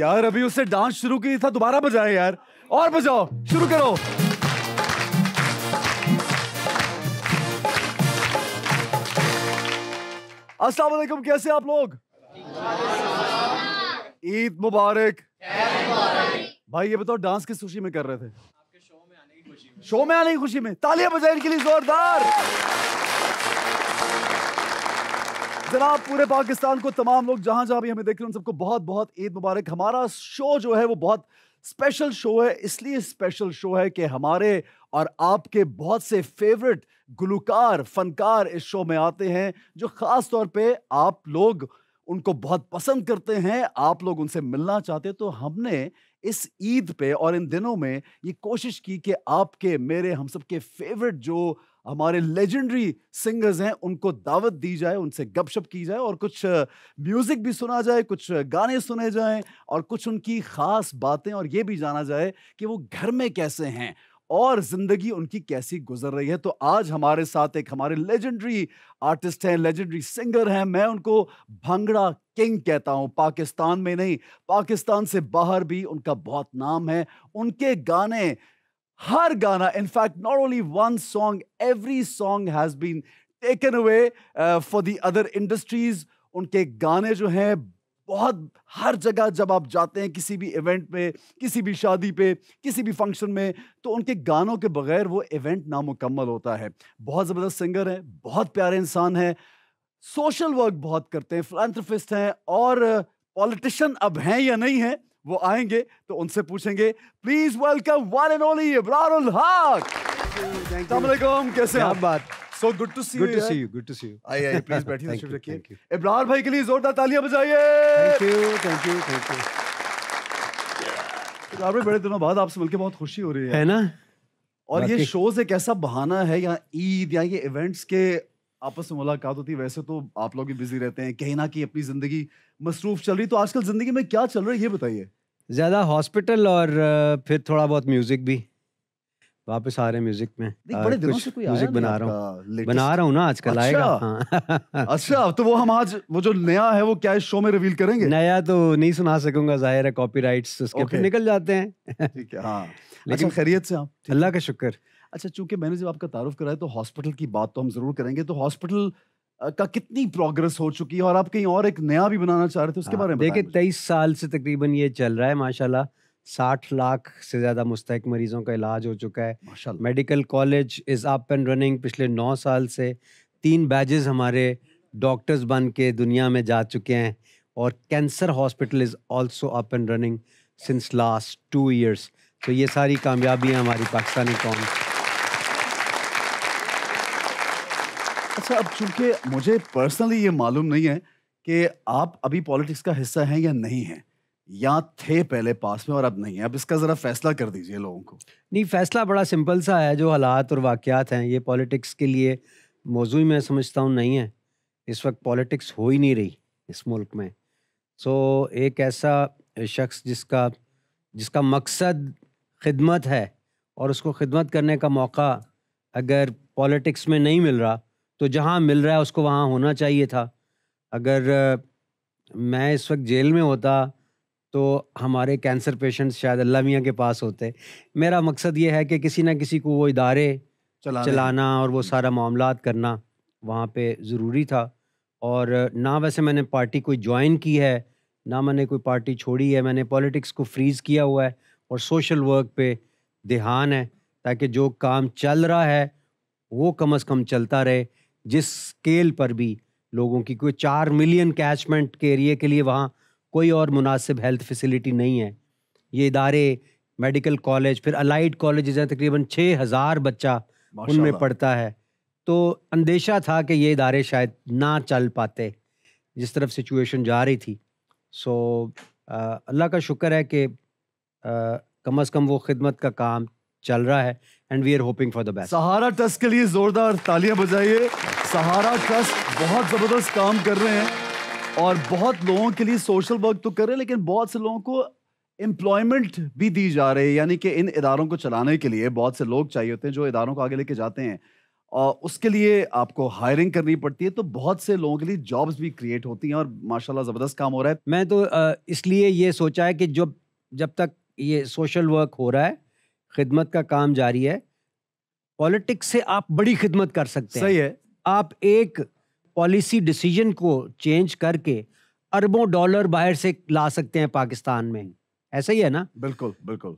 यार अभी उससे डांस शुरू की था, दोबारा बजाए यार, और बजाओ, शुरू करो। अस्सलाम वालेकुम, कैसे आप लोग? ईद मुबारक। भाई ये बताओ डांस किस खुशी में कर रहे थे? आपके शो में आने की खुशी में। शो में आने की खुशी में। तालियां बजाएं इनके लिए जोरदार। जनाब पूरे पाकिस्तान को, तमाम लोग जहां जहां भी हमें देख रहे हैं उन सबको बहुत बहुत ईद मुबारक। हमारा शो जो है वो बहुत स्पेशल शो है, इसलिए स्पेशल शो है कि हमारे और आपके बहुत से फेवरेट गुलकार फनकार इस शो में आते हैं, जो खास तौर पे आप लोग उनको बहुत पसंद करते हैं, आप लोग उनसे मिलना चाहते हैं। तो हमने इस ईद पे और इन दिनों में ये कोशिश की कि आपके, मेरे, हम सबके फेवरेट जो हमारे लेजेंडरी सिंगर्स हैं उनको दावत दी जाए, उनसे गपशप की जाए और कुछ म्यूजिक भी सुना जाए, कुछ गाने सुने जाएं और कुछ उनकी खास बातें, और ये भी जाना जाए कि वो घर में कैसे हैं और जिंदगी उनकी कैसी गुजर रही है। तो आज हमारे साथ एक हमारे लेजेंडरी आर्टिस्ट हैं, लेजेंडरी सिंगर हैं। मैं उनको भंगड़ा किंग कहता हूं। पाकिस्तान में नहीं, पाकिस्तान से बाहर भी उनका बहुत नाम है। उनके गाने, हर गाना, in fact not only one song, every song has been taken away for the other industries. उनके गाने जो हैं बहुत, हर जगह जब आप जाते हैं किसी भी इवेंट पे, किसी भी शादी पे, किसी भी फंक्शन में, तो उनके गानों के बगैर वो इवेंट नामुकम्मल होता है। बहुत ज़बरदस्त सिंगर हैं, बहुत प्यारे इंसान हैं, सोशल वर्क बहुत करते हैं, फिलैंथ्रोपिस्ट हैं, और पॉलिटिशियन अब हैं या नहीं हैं वो आएंगे तो उनसे पूछेंगे। Please welcome one and only Ibrarul Haq. अस्सलाम वालेकुम, कैसे हैं आप? बात so good to see you. Good to see you, good to see you. आइए प्लीज बैठिए, Thank तशरीफ you, रखिए। thank you. इब्रार भाई के लिए जोरदार तालियां बजाइए। Thank you, thank you, thank you. Ibrar भाई, बड़े दिनों बाद आपसे मिलके बहुत खुशी हो रही है ना? और ये बाकी शोज एक ऐसा बहाना है, या ईद या ये इवेंट्स के आपस में मुलाकात होती है। वैसे तो आप लोग भी बिजी रहते हैं, कहीं ना कहीं अपनी जिंदगी मसरूफ चल रही, तो आजकल जिंदगी में क्या चल रहा है ये बताइए। ज्यादा हॉस्पिटल और फिर थोड़ा बहुत म्यूजिक भी, वापस आ रहे हैं म्यूजिक में। बड़े दिनों से कोई आया म्यूजिक नहीं बना आपका रहा हूँ, latest? बना रहा हूँ ना, आजकल अच्छा। आएगा। हाँ। अच्छा, तो वो हम आज वो जो नया है वो क्या इस शो में रिवील करेंगे? नया तो नहीं सुना सकूंगा, जाहिर है कॉपीराइट्स उसके Okay. फिर निकल जाते हैं। ठीक है, हाँ। लेकिन अच्छा, खैरियत से आप? ठीक अल्लाह है। का शुक्र। अच्छा, चूंकि मैंने जब आपका तारुफ कराया तो हॉस्पिटल की बात तो हम जरूर करेंगे। तो हॉस्पिटल का कितनी प्रोग्रेस हो चुकी है, और आप कहीं और एक नया भी बनाना चाह रहे थे, उसके बारे में देखिए, बताएं 23 साल से तकरीबन ये चल रहा है माशाल्लाह। 60 लाख से ज़्यादा मुस्तहिक मरीजों का इलाज हो चुका है। माशाल्लाह। Medical college is up and running पिछले 9 साल से। 3 बैजेस हमारे डॉक्टर्स बन के दुनिया में जा चुके हैं, और cancer hospital is also up and running since last 2 years. तो ये सारी कामयाबियाँ हमारी पाकिस्तानी कौम। अच्छा, अब चूंकि मुझे पर्सनली ये मालूम नहीं है कि आप अभी पॉलिटिक्स का हिस्सा हैं या नहीं हैं, या थे पहले पास में और अब नहीं है, अब इसका जरा फैसला कर दीजिए लोगों को। नहीं, फैसला बड़ा सिंपल सा है। जो हालात और वाक़यात हैं, ये पॉलिटिक्स के लिए मौजू ही मैं समझता हूँ नहीं है। इस वक्त पॉलिटिक्स हो ही नहीं रही इस मुल्क में। सो एक ऐसा शख्स जिसका जिसका मकसद खिदमत है, और उसको खिदमत करने का मौका अगर पॉलिटिक्स में नहीं मिल रहा, तो जहाँ मिल रहा है उसको वहाँ होना चाहिए था। अगर मैं इस वक्त जेल में होता तो हमारे कैंसर पेशेंट्स शायद अल्लाह मियाँ के पास होते। मेरा मकसद ये है कि किसी ना किसी को वो इदारे चलाना और वो सारा मामलात करना वहाँ पे ज़रूरी था। और ना वैसे मैंने पार्टी कोई ज्वाइन की है, ना मैंने कोई पार्टी छोड़ी है। मैंने पॉलिटिक्स को फ्रीज़ किया हुआ है और सोशल वर्क पे ध्यान है, ताकि जो काम चल रहा है वो कम से कम चलता रहे। जिस स्केल पर भी लोगों की, कोई 4 मिलियन कैचमेंट के एरिया के लिए वहाँ कोई और मुनासिब हेल्थ फैसिलिटी नहीं है। ये इदारे, मेडिकल कॉलेज, फिर अलाइड कॉलेजेस हैं, तकरीबन 6000 बच्चा उनमें पढ़ता है। तो अंदेशा था कि ये इदारे शायद ना चल पाते जिस तरफ सिचुएशन जा रही थी। सो अल्लाह का शुक्र है कि कम से कम वो खिदमत का काम चल रहा है, and we are hoping for the best. Sahara trust के लिए जोरदार तालियां बजाइए। सहारा ट्रस्ट बहुत जबरदस्त काम कर रहे हैं और बहुत लोगों के लिए सोशल वर्क तो कर रहे हैं, लेकिन बहुत से लोगों को एम्प्लॉयमेंट भी दी जा रही है। यानी कि इन इदारों को चलाने के लिए बहुत से लोग चाहिए होते हैं जो इदारों को आगे लेके जाते हैं। और उसके लिए आपको हायरिंग करनी पड़ती है, तो बहुत से लोगों के लिए जॉब्स भी क्रिएट होती हैं और माशाल्लाह ज़बरदस्त काम हो रहा है। मैं तो इसलिए ये सोचा है कि जब तक ये सोशल वर्क हो रहा है, खिदमत का काम जारी है, पॉलिटिक्स से आप बड़ी खिदमत कर सकते हैं। सही है। आप एक पॉलिसी डिसीजन को चेंज करके अरबों डॉलर बाहर से ला सकते हैं पाकिस्तान में, ऐसा ही है ना? बिल्कुल, बिल्कुल।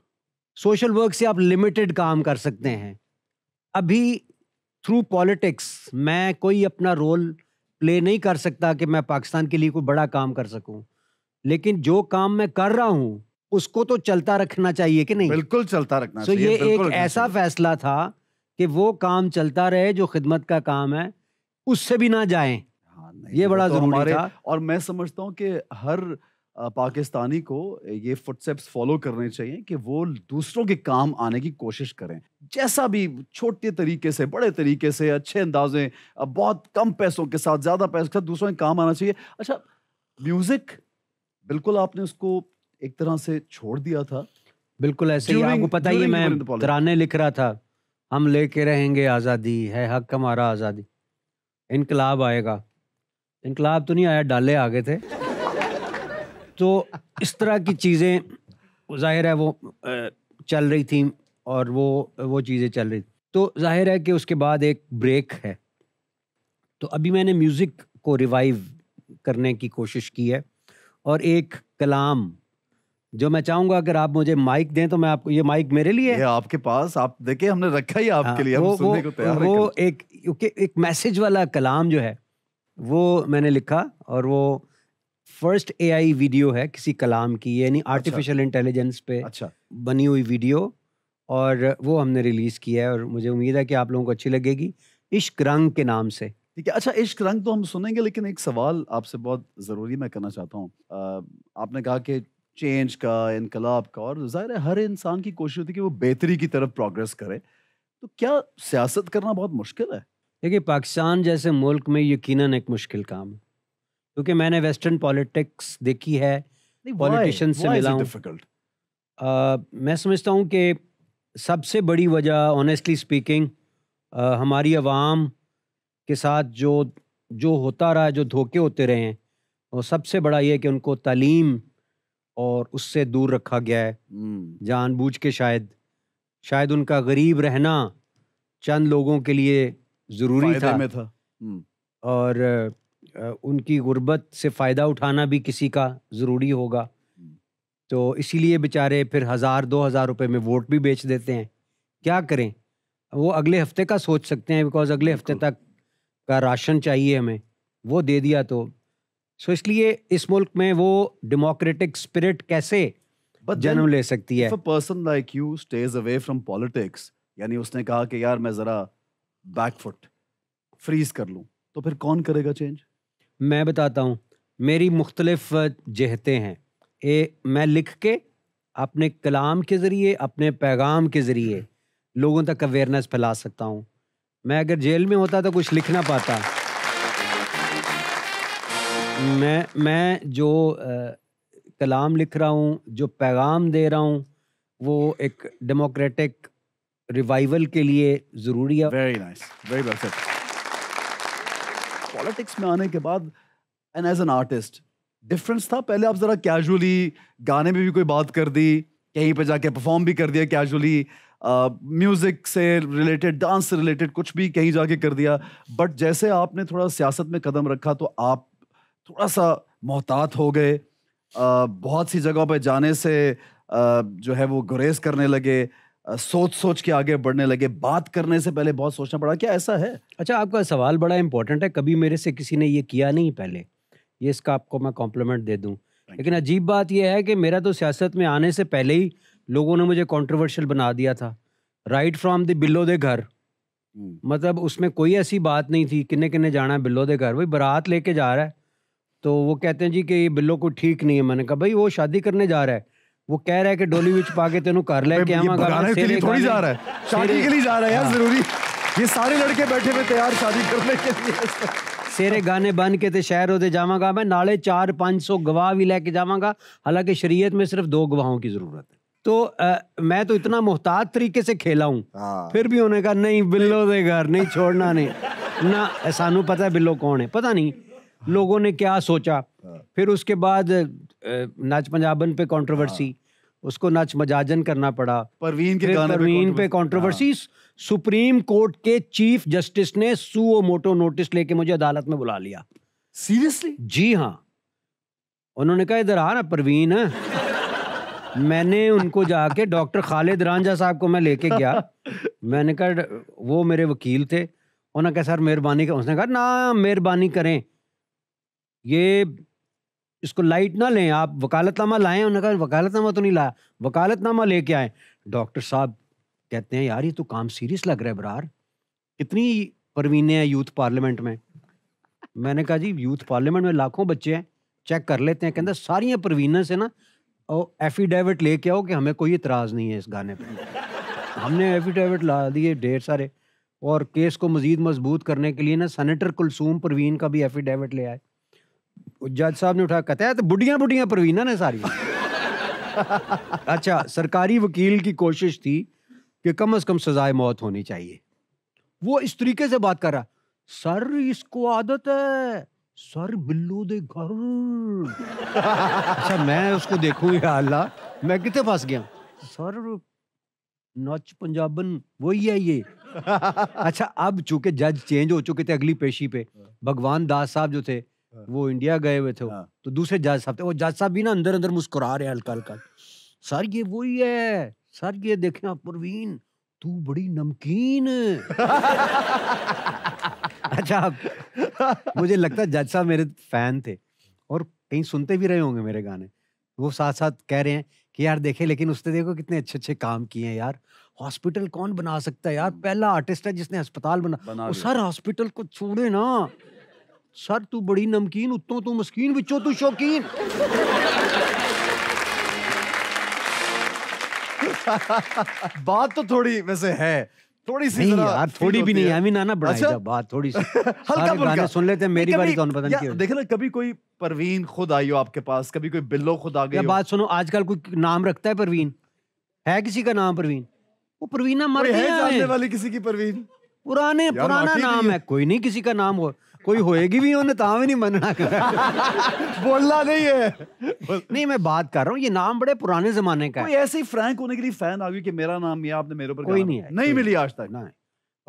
सोशल वर्क से आप लिमिटेड काम कर सकते हैं। अभी थ्रू पॉलिटिक्स मैं कोई अपना रोल प्ले नहीं कर सकता कि मैं पाकिस्तान के लिए कोई बड़ा काम कर सकूं, लेकिन जो काम मैं कर रहा हूं उसको तो चलता रखना चाहिए कि नहीं? बिल्कुल चलता रखना सो चाहिए। ये बिल्कुल एक रखना ऐसा चाहिए। फैसला था कि वो काम चलता रहे जो खिदमत का काम है, उससे भी ना जाएं। हाँ, ये वो बड़ा तो जरूरी हमारे था। और मैं समझता हूँ कि हर पाकिस्तानी को ये फुटस्टेप्स फॉलो करने चाहिए कि वो दूसरों के काम आने की कोशिश करें, जैसा भी, छोटे तरीके से, बड़े तरीके से, अच्छे अंदाजे, बहुत कम पैसों के साथ, ज्यादा पैसों के साथ दूसरों के काम आना चाहिए। अच्छा, म्यूजिक, बिल्कुल आपने उसको एक तरह से छोड़ दिया था बिल्कुल ऐसे ही, आपको पता ही है, मैं तराने लिख रहा था, हम लेके रहेंगे आज़ादी, है हक हमारा आज़ादी, इनकलाब आएगा। इनकलाब तो नहीं आया, डाले आ गए थे। तो इस तरह की चीज़ें ज़ाहिर है वो चल रही थी और वो चीज़ें चल रही थी। तो ज़ाहिर है कि उसके बाद एक ब्रेक है। तो अभी मैंने म्यूज़िक को रिवाइव करने की कोशिश की है और एक कलाम जो मैं चाहूँगा, अगर आप मुझे माइक दें तो मैं आपको, ये माइक मेरे लिए ये आपके पास, आप देखिए हमने रखा ही आपके लिए, हम वो सुनने को तैयार हैं वो कल। एक मैसेज वाला कलाम जो है वो मैंने लिखा और वो फर्स्ट एआई वीडियो है किसी कलाम की, यानी आर्टिफिशियल इंटेलिजेंस पे अच्छा, बनी हुई वीडियो, और वो हमने रिलीज किया है और मुझे उम्मीद है कि आप लोगों को अच्छी लगेगी। इश्क रंग के नाम से। ठीक है। अच्छा, इश्क रंग तो हम सुनेंगे, लेकिन एक सवाल आपसे बहुत ज़रूरी मैं करना चाहता हूँ। आपने कहा कि चेंज का, इनकलाब का, और ज़ाहिर है हर इंसान की कोशिश होती है कि वो बेहतरी की तरफ प्रोग्रेस करे। तो क्या सियासत करना बहुत मुश्किल है? देखिए, पाकिस्तान जैसे मुल्क में यकीनन एक मुश्किल काम है, क्योंकि मैंने वेस्टर्न पॉलिटिक्स देखी है, नहीं, पॉलिटिशियन से व्हाई इज मिला इट हूँ। डिफिकल्ट? मैं समझता हूँ कि सबसे बड़ी वजह, ऑनेस्टली स्पीकिंग, हमारी आवाम के साथ जो जो होता रहा है, जो धोखे होते रहे हैं, और सबसे बड़ा ये है कि उनको तालीम और उससे दूर रखा गया है जानबूझ के। शायद उनका गरीब रहना चंद लोगों के लिए ज़रूरी फायदे था, में था। और उनकी गुर्बत से फ़ायदा उठाना भी किसी का ज़रूरी होगा। तो इसीलिए बेचारे फिर 1000-2000 रुपए में वोट भी बेच देते हैं। क्या करें? वो अगले हफ्ते का सोच सकते हैं, बिकॉज़ अगले हफ्ते बिल्कुल। तक का राशन चाहिए हमें, वो दे दिया तो। सो इसलिए इस मुल्क में वो डेमोक्रेटिक स्पिरिट कैसे But जन्म then, ले सकती है? if a person like you stays away from politics, यानी उसने कहा कि यार मैं जरा बैकफुट फ्रीज कर लूं, तो फिर कौन करेगा चेंज? मैं बताता हूँ, मेरी मुख्तलिफ जहतें हैं। मैं लिख के अपने कलाम के ज़रिए, अपने पैगाम के ज़रिए लोगों तक अवेयरनेस फैला सकता हूँ। मैं अगर जेल में होता तो कुछ लिख ना पाता। मैं जो कलाम लिख रहा हूँ, जो पैगाम दे रहा हूँ, वो एक डेमोक्रेटिक रिवाइवल के लिए ज़रूरी है। Very nice, very well said. Politics में आने के बाद and as an artist difference था? पहले आप जरा कैजुअली गाने में भी कोई बात कर दी, कहीं पे जाके परफॉर्म भी कर दिया कैजुअली, म्यूजिक से रिलेटेड, डांस से रिलेटेड कुछ भी कहीं जाके कर दिया, बट जैसे आपने थोड़ा सियासत में कदम रखा तो आप थोड़ा सा मोहतात हो गए, बहुत सी जगहों पे जाने से जो है वो गुरेज करने लगे, सोच सोच के आगे बढ़ने लगे, बात करने से पहले बहुत सोचना पड़ा। क्या ऐसा है? अच्छा, आपका सवाल बड़ा इंपॉर्टेंट है, कभी मेरे से किसी ने ये किया नहीं पहले, ये इसका आपको मैं कॉम्प्लीमेंट दे दूं। लेकिन अजीब बात यह है कि मेरा तो सियासत में आने से पहले ही लोगों ने मुझे कंट्रोवर्शियल बना दिया था, राइट फ्रॉम द बिलो दे घर। मतलब उसमें कोई ऐसी बात नहीं थी किन्ने किन्ने जाना है बिलो दे घर, भाई बारात लेके जा रहा है तो वो कहते हैं जी कि ये बिल्लो को ठीक नहीं है। मैंने कहा भाई वो शादी करने जा रहा है, वो कह रहा है कि डोली विच पा के तेनू घर लेके आवांगा। भगाने के लिए थोड़ी जा रहा है, शादी के लिए जा रहा है यार। जरूरी ये सारे लड़के बैठे हुए तैयार शादी करने के लिए। सेरे गाने बन के ते शहर होते जावांगा मैं, नाले 400-500 गवाह भी लेके जावांगा। हालांकि शरीयत में सिर्फ 2 गवाहों की जरूरत है। तो मैं तो इतना मुहतात तरीके से खेला हूँ, हाँ। फिर भी उन्होंने कहा नहीं बिल्लो दे घर नहीं छोड़ना नहीं ना, सानू पता है बिल्लो कौन है, पता नहीं लोगों ने क्या सोचा। फिर उसके बाद नाच पंजाबन पे कंट्रोवर्सी, उसको नाच मजाजन करना पड़ा। परवीन के फिर गाने परवीन पे कंट्रोवर्सी, सुप्रीम कोर्ट के चीफ जस्टिस ने सुओ मोटो नोटिस लेके मुझे अदालत में बुला लिया। सीरियसली? जी हाँ, उन्होंने कहा इधर आ ना परवीन। मैंने उनको जाके डॉक्टर खालिद रांझा साहब को मैं लेके गया, मैंने कहा, वो मेरे वकील थे, उन्होंने कहा सर मेहरबानी कर, उसने कहा ना मेहरबानी करें, ये इसको लाइट ना लें, आप वकालतनामा लाएं। उन्होंने कहा वकालतनामा तो नहीं लाया, वकालतनामा लेके आए। डॉक्टर साहब कहते हैं यार ये तो काम सीरियस लग रहा है बरार, कितनी परवीनें हैं यूथ पार्लियामेंट में। मैंने कहा जी यूथ पार्लियामेंट में लाखों बच्चे हैं, चेक कर लेते हैं। कहते सारी परवीनें से ना एफिडेविट लेके आओ कि हमें कोई इतराज नहीं है इस गाने पे। हमने एफिडेविट ला दिए ढेर सारे, और केस को मजीद मजबूत करने के लिए ना सेनेटर कुलसूम परवीन का भी एफिडेविट ले आए। जज साहब ने उठा, कहता है तो बुढ़िया बुढ़िया परवीना ने सारी। अच्छा, सरकारी वकील की कोशिश थी कि कम से कम सजाए मौत होनी चाहिए। वो इस तरीके से बात कर रहा, सर इसको आदत है, सर बिल्लू दे घर। अच्छा मैं उसको देखूं, या अल्लाह मैं कितने फंस गया। सर नच पंजाबन वही है ये। अच्छा अब चूंकि जज चेंज हो चुके थे, अगली पेशी पे भगवान दास साहब जो थे वो इंडिया गए हुए थे, तो दूसरे जज साहब थे, वो जज साहब भी ना अंदर अंदर मुस्कुरा रहे हल्का हल्का, सर ये वही है, सर ये देखना परवीन तू बड़ी नमकीन। अच्छा मुझे लगता है जज साहब मेरे फैन थे और कहीं सुनते भी रहे होंगे मेरे गाने। वो साथ साथ कह रहे हैं कि यार देखे, लेकिन उसने देखो कितने अच्छे अच्छे काम किए हैं यार, हॉस्पिटल कौन बना सकता है यार, पहला आर्टिस्ट है जिसने अस्पताल बना सर हॉस्पिटल को छोड़े ना, सर तू बड़ी नमकीन, उत्तों तू मस्कीन, विचों तू शौकीन। बात तो थोड़ी वैसे है, थोड़ी सी नहीं यार, थोड़ी भी नहीं, हमें ना बढ़ाई अच्छा? बात थोड़ी सी हल्का गाने सुन लेते हैं, मेरी बारी तो पता नहीं क्यों। देखे ना, कभी कोई परवीन खुद आई हो आपके पास, कभी कोई बिल्लो खुद आ गई हो। बात सुनो, आजकल कोई नाम रखता है परवीन? है किसी का नाम परवीन? वो परवीना मर है गया जानने है, वाली किसी की परवीन? पुराना नाम है, कोई नहीं किसी का नाम हो, कोई होएगी भी उन्हें तां भी नहीं मनना। बोलना नहीं है। नहीं मैं बात कर रहा हूँ, ये नाम बड़े पुराने जमाने का है। कोई ऐसे ही फ्रैंक होने के लिए फैन आ गई कि मेरा नाम ये आपने मेरे ऊपर कोई नहीं है, नहीं मिली आज तक। नहीं,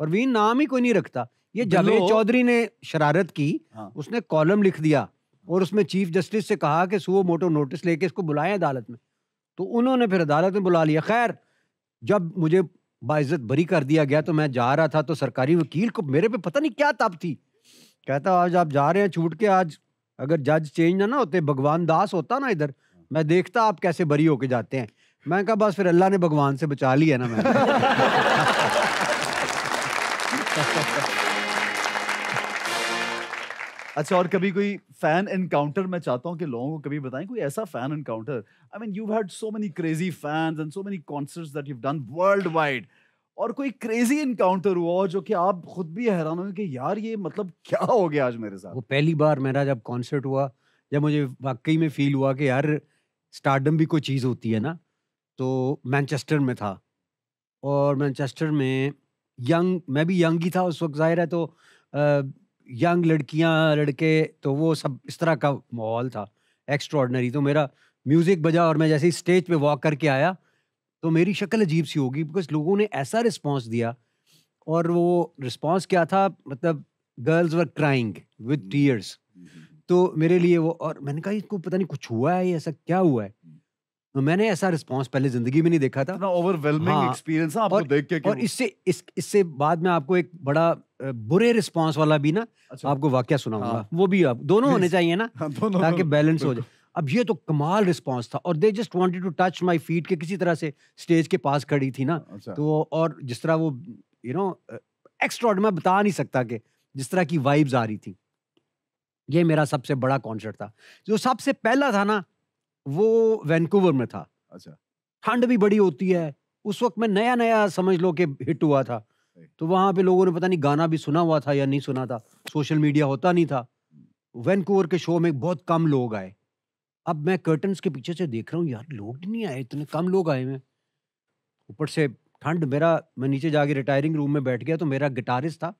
परवीन नाम ही कोई नहीं रखता। ये जावेद चौधरी ने शरारत की, उसने कॉलम लिख दिया और उसमें चीफ जस्टिस से कहा कि सुओ मोटो नोटिस लेके इसको बुलाएं अदालत में, तो उन्होंने फिर अदालत में बुला लिया। खैर जब मुझे बाइज्जत बरी कर दिया गया तो मैं जा रहा था, तो सरकारी वकील को मेरे पे पता नहीं क्या तब थी, कहता आज आप जा रहे हैं छूट के, आज अगर जज चेंज ना होते, भगवान दास होता ना इधर, मैं देखता आप कैसे बरी होके जाते हैं। मैं कहा बस फिर अल्लाह ने भगवान से बचा लिया ना मैंने। अच्छा, और कभी कोई फैन एनकाउंटर, मैं चाहता हूं कि लोगों को कभी बताएं कोई ऐसा fan encounter. I mean you had so many crazy fans and so many concerts that you done world wide, और कोई क्रेजी एनकाउंटर हुआ जो कि आप खुद भी हैरान होंगे कि यार ये मतलब क्या हो गया आज मेरे साथ। वो पहली बार मेरा जब कॉन्सर्ट हुआ, जब मुझे वाकई में फील हुआ कि यार स्टारडम भी कोई चीज़ होती है ना, तो मैनचेस्टर में था, और मैनचेस्टर में मैं भी यंग ही था उस वक्त, जाहिर है, तो यंग लड़कियां लड़के, तो वो सब इस तरह का माहौल था एक्स्ट्रॉर्डनरी। तो मेरा म्यूजिक बजा और मैं जैसे ही स्टेज पे वॉक करके आया तो मेरी शक्ल अजीब सी होगी, बिकॉज लोगों ने ऐसा रिस्पांस दिया, और वो रिस्पांस क्या था, मतलब girls were crying with tears. तो मेरे लिए वो, और मैंने कहा इसको पता नहीं कुछ हुआ है, ऐसा क्या हुआ है, तो मैंने ऐसा रिस्पांस पहले जिंदगी में नहीं देखा था। ओवरवेलमिंग एक्सपीरियंस आपको देख के। और इससे बाद में आपको एक बड़ा बुरे रिस्पांस वाला भी ना आपको वाकया सुनाऊंगा, वो भी आप दोनों होने चाहिए ना, ताकि बैलेंस हो जाए। अब ये तो कमाल रिस्पांस था, और they just wanted to touch my feet, के किसी तरह से स्टेज के पास खड़ी थी ना, तो और जिस तरह वो एक्स्ट्राऑर्डिनरी, मैं बता नहीं सकता कि जिस तरह की वाइब्स आ रही थी। ये मेरा सबसे बड़ा कॉन्सर्ट था। जो सबसे पहला था ना, वो वैंकूवर में था। अच्छा, ठंड भी बड़ी होती है उस वक्त, में नया नया समझ लो कि हिट हुआ था, तो वहां पे लोगों ने पता नहीं गाना भी सुना हुआ था या नहीं सुना था, सोशल मीडिया होता नहीं था। वैंकूवर के शो में बहुत कम लोग आए, अब मैं कर्टन्स के पीछे से देख रहा हूँ, यार लोग नहीं आए, इतने कम लोग आए हैं। ऊपर से ठंड, मैं नीचे जाके रिटायरिंग रूम में बैठ गया, तो मेरा गिटारिस्ट था,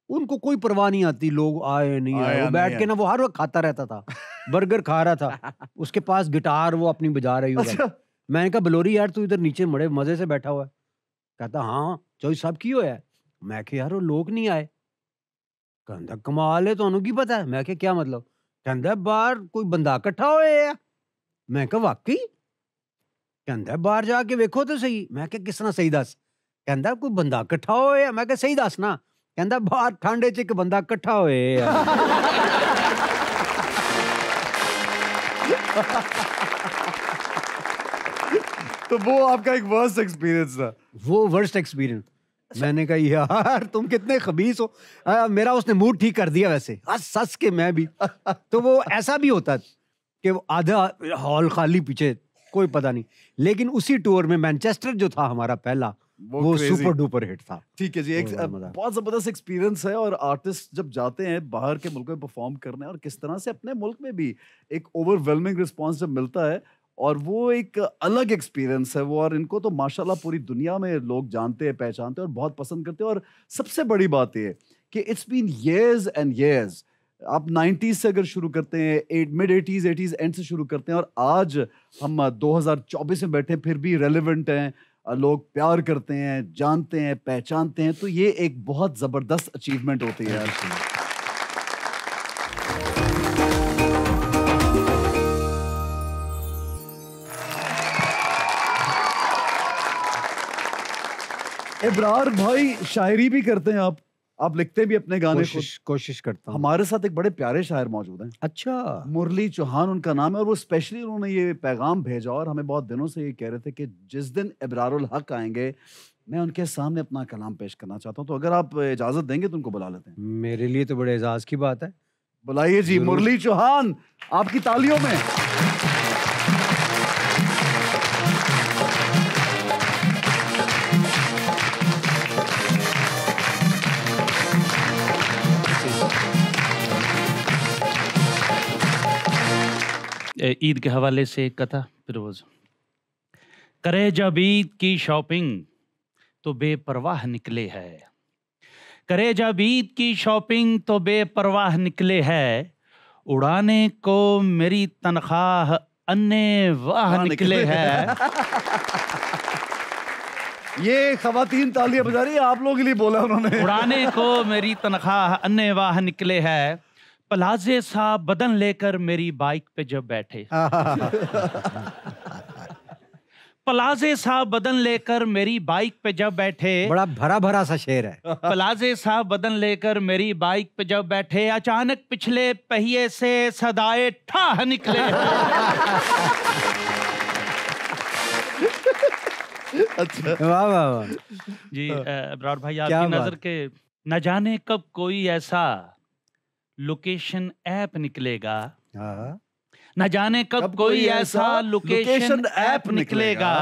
उनको कोई परवाह नहीं आती लोग आए नहीं आए, वो बैठ के ना वो हर वक्त खाता रहता था, बर्गर खा रहा था, उसके पास गिटार वो अपनी बजा रही होगा। अच्छा मैंने कहा बलोरी यार तू इधर नीचे बड़े मजे से बैठा हुआ है। कहता हाँ चौई साहब की होया है। मैं कहा यार वो लोग नहीं आए। कहता कमाल है, ਤੁਹਾਨੂੰ ਕੀ पता है? मैं कहा क्या मतलब? कहता बाहर कोई बंदा इकट्ठा होया है। मैं कहा वाकई? कहता बाहर जाके वेखो तो सही। मैं कहा किस तरह सही दस? कहता कोई बंदा इकट्ठा होया। मैं कहा सही दस ना। कहता बाहर ठंडे च एक बंदा इकट्ठा होया है। तो वो आपका एक वर्स्ट एक्सपीरियंस था। वो वर्स्ट एक्सपीरियंस। मैंने कहा यार तुम कितने खबीस हो। मेरा उसने मूड ठीक कर दिया वैसे, हंस हंस के मैं भी। तो वो ऐसा भी होता कि वो आधा हॉल खाली, पीछे कोई पता नहीं। लेकिन उसी टूर में मैनचेस्टर जो था हमारा पहला, वो crazy। सुपर डुपर हिट था। ठीक है जी, एक बहुत मजा। बहुत जबरदस्त एक्सपीरियंस है। और आर्टिस्ट जब जाते हैं बाहर के मुल्क में परफॉर्म करने, और किस तरह से अपने मुल्क में भी एक ओवरवेलमिंग रिस्पांस जब मिलता है, और वो एक अलग एक्सपीरियंस है वो। और इनको तो माशाल्लाह पूरी दुनिया में लोग जानते हैं, पहचानते हैं और बहुत पसंद करते हैं। और सबसे बड़ी बात ये कि it's been years and years। आप 90s से अगर शुरू करते हैं, मिड 80s एंड से शुरू करते हैं, और आज हम 2024 में बैठे फिर भी रेलेवेंट हैं, लोग प्यार करते हैं, जानते हैं, पहचानते हैं, तो ये एक बहुत जबरदस्त अचीवमेंट होती है यार। इब्रार भाई शायरी भी करते हैं आप लिखते भी अपने गाने को? कोशिश करता हूँ। हमारे साथ एक बड़े प्यारे शायर मौजूद हैं। अच्छा, मुरली चौहान उनका नाम है, और वो स्पेशली उन्होंने ये पैगाम भेजा, और हमें बहुत दिनों से ये कह रहे थे कि जिस दिन इब्रारुल हक आएंगे मैं उनके सामने अपना कलाम पेश करना चाहता हूँ। तो अगर आप इजाजत देंगे तो उनको बुला लेते हैं। मेरे लिए तो बड़े एजाज की बात है। बुलाइए जी, मुरली चौहान, आपकी तालियों में। ईद के हवाले से एक कथा फिरोज। करे जब ईद की शॉपिंग तो बेपरवाह निकले है, करे जब ईद की शॉपिंग तो बेपरवाह निकले है, उड़ाने को मेरी तनख्वाह अन्य वाह निकले है। ये खवातीन तालियां बजा रही है, आप लोगों के लिए बोला उन्होंने। उड़ाने को मेरी तनख्वाह अन्य वाह निकले है, प्लाजे सा बदन लेकर मेरी बाइक पे जब बैठे। प्लाजे सा बदन लेकर मेरी बाइक पे जब बैठे, बड़ा भरा भरा सा शेर है। प्लाजे सा बदन लेकर मेरी बाइक पे जब बैठे, अचानक पिछले पहिए से सदाए ठाह निकले। अच्छा, वाह वाह वाह जी इब्रार भाई, क्या आपकी बात। नजर के न जाने कब कोई ऐसा लोकेशन ऐप निकलेगा, हाँ। न जाने कब कोई ऐसा लोकेशन ऐप निकलेगा,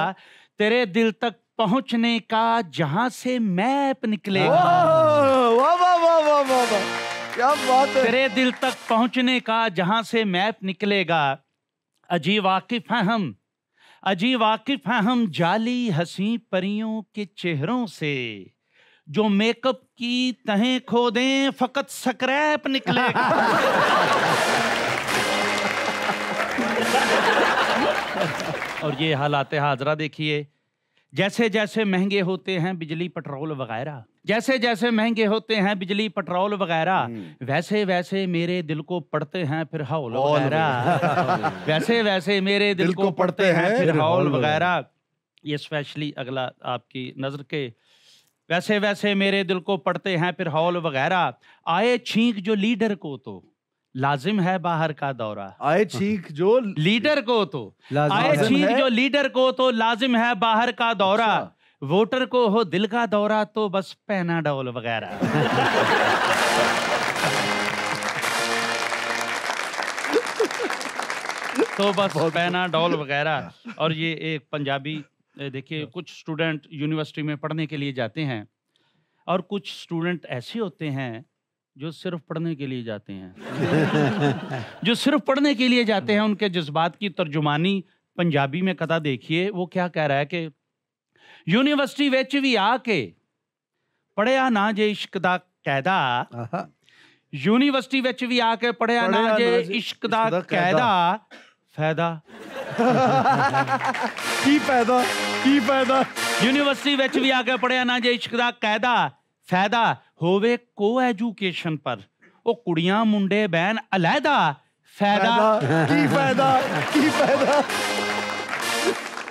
तेरे दिल तक पहुंचने का जहां से मैप निकलेगा। वाह वाह वाह वाह वाह वाह वाह, क्या बात है। तेरे दिल तक पहुंचने का जहां से मैप निकलेगा, अजी वाकिफ हैं हम, अजी वाकिफ हैं हम जाली हंसी परियों के चेहरों से, जो मेकअप की तहें खोदें फकत स्क्रैप निकलेगा। और ये हालात हाजरा देखिए, जैसे जैसे महंगे होते हैं बिजली पेट्रोल वगैरह, जैसे जैसे महंगे होते हैं बिजली पेट्रोल वगैरह, वैसे वैसे मेरे दिल को पढ़ते हैं फिर हौल वगैरह, वैसे वैसे मेरे दिल को पढ़ते हैं फिर हौल वगैरह। ये स्पेशली अगला आपकी नजर के, वैसे वैसे मेरे दिल को पढ़ते हैं फिर हौल वगैरह, आए छींक जो लीडर को तो लाजिम है बाहर का दौरा, आए छींक जो लीडर को तो लाजिम आए है। छींक जो लीडर को तो लाजिम है बाहर का दौरा, अच्छा। वोटर को हो दिल का दौरा तो बस पैनाडोल वगैरह। तो बस पैनाडोल वगैरह। और ये एक पंजाबी, देखिए कुछ स्टूडेंट यूनिवर्सिटी में पढ़ने के लिए जाते हैं, और कुछ स्टूडेंट ऐसे होते हैं जो सिर्फ पढ़ने के लिए जाते हैं जो सिर्फ पढ़ने के लिए जाते हैं, उनके जज्बात की तर्जुमानी पंजाबी में कदा देखिए। वो क्या कह रहा है कि यूनिवर्सिटी विच भी आके पढ़िया ना जे इश्क दा कैदा, यूनिवर्सिटी विच भी आके पढ़िया ना जे इश्क दा कैदा, फायदा की फायदा यूनिवर्सिटी विच भी आके पढ़िया ना जे इश्क दा कैदा, फायदा होवे को एजुकेशन पर, ओ कुड़ियां मुंडे बहन अलहदा, फायदा की फायदा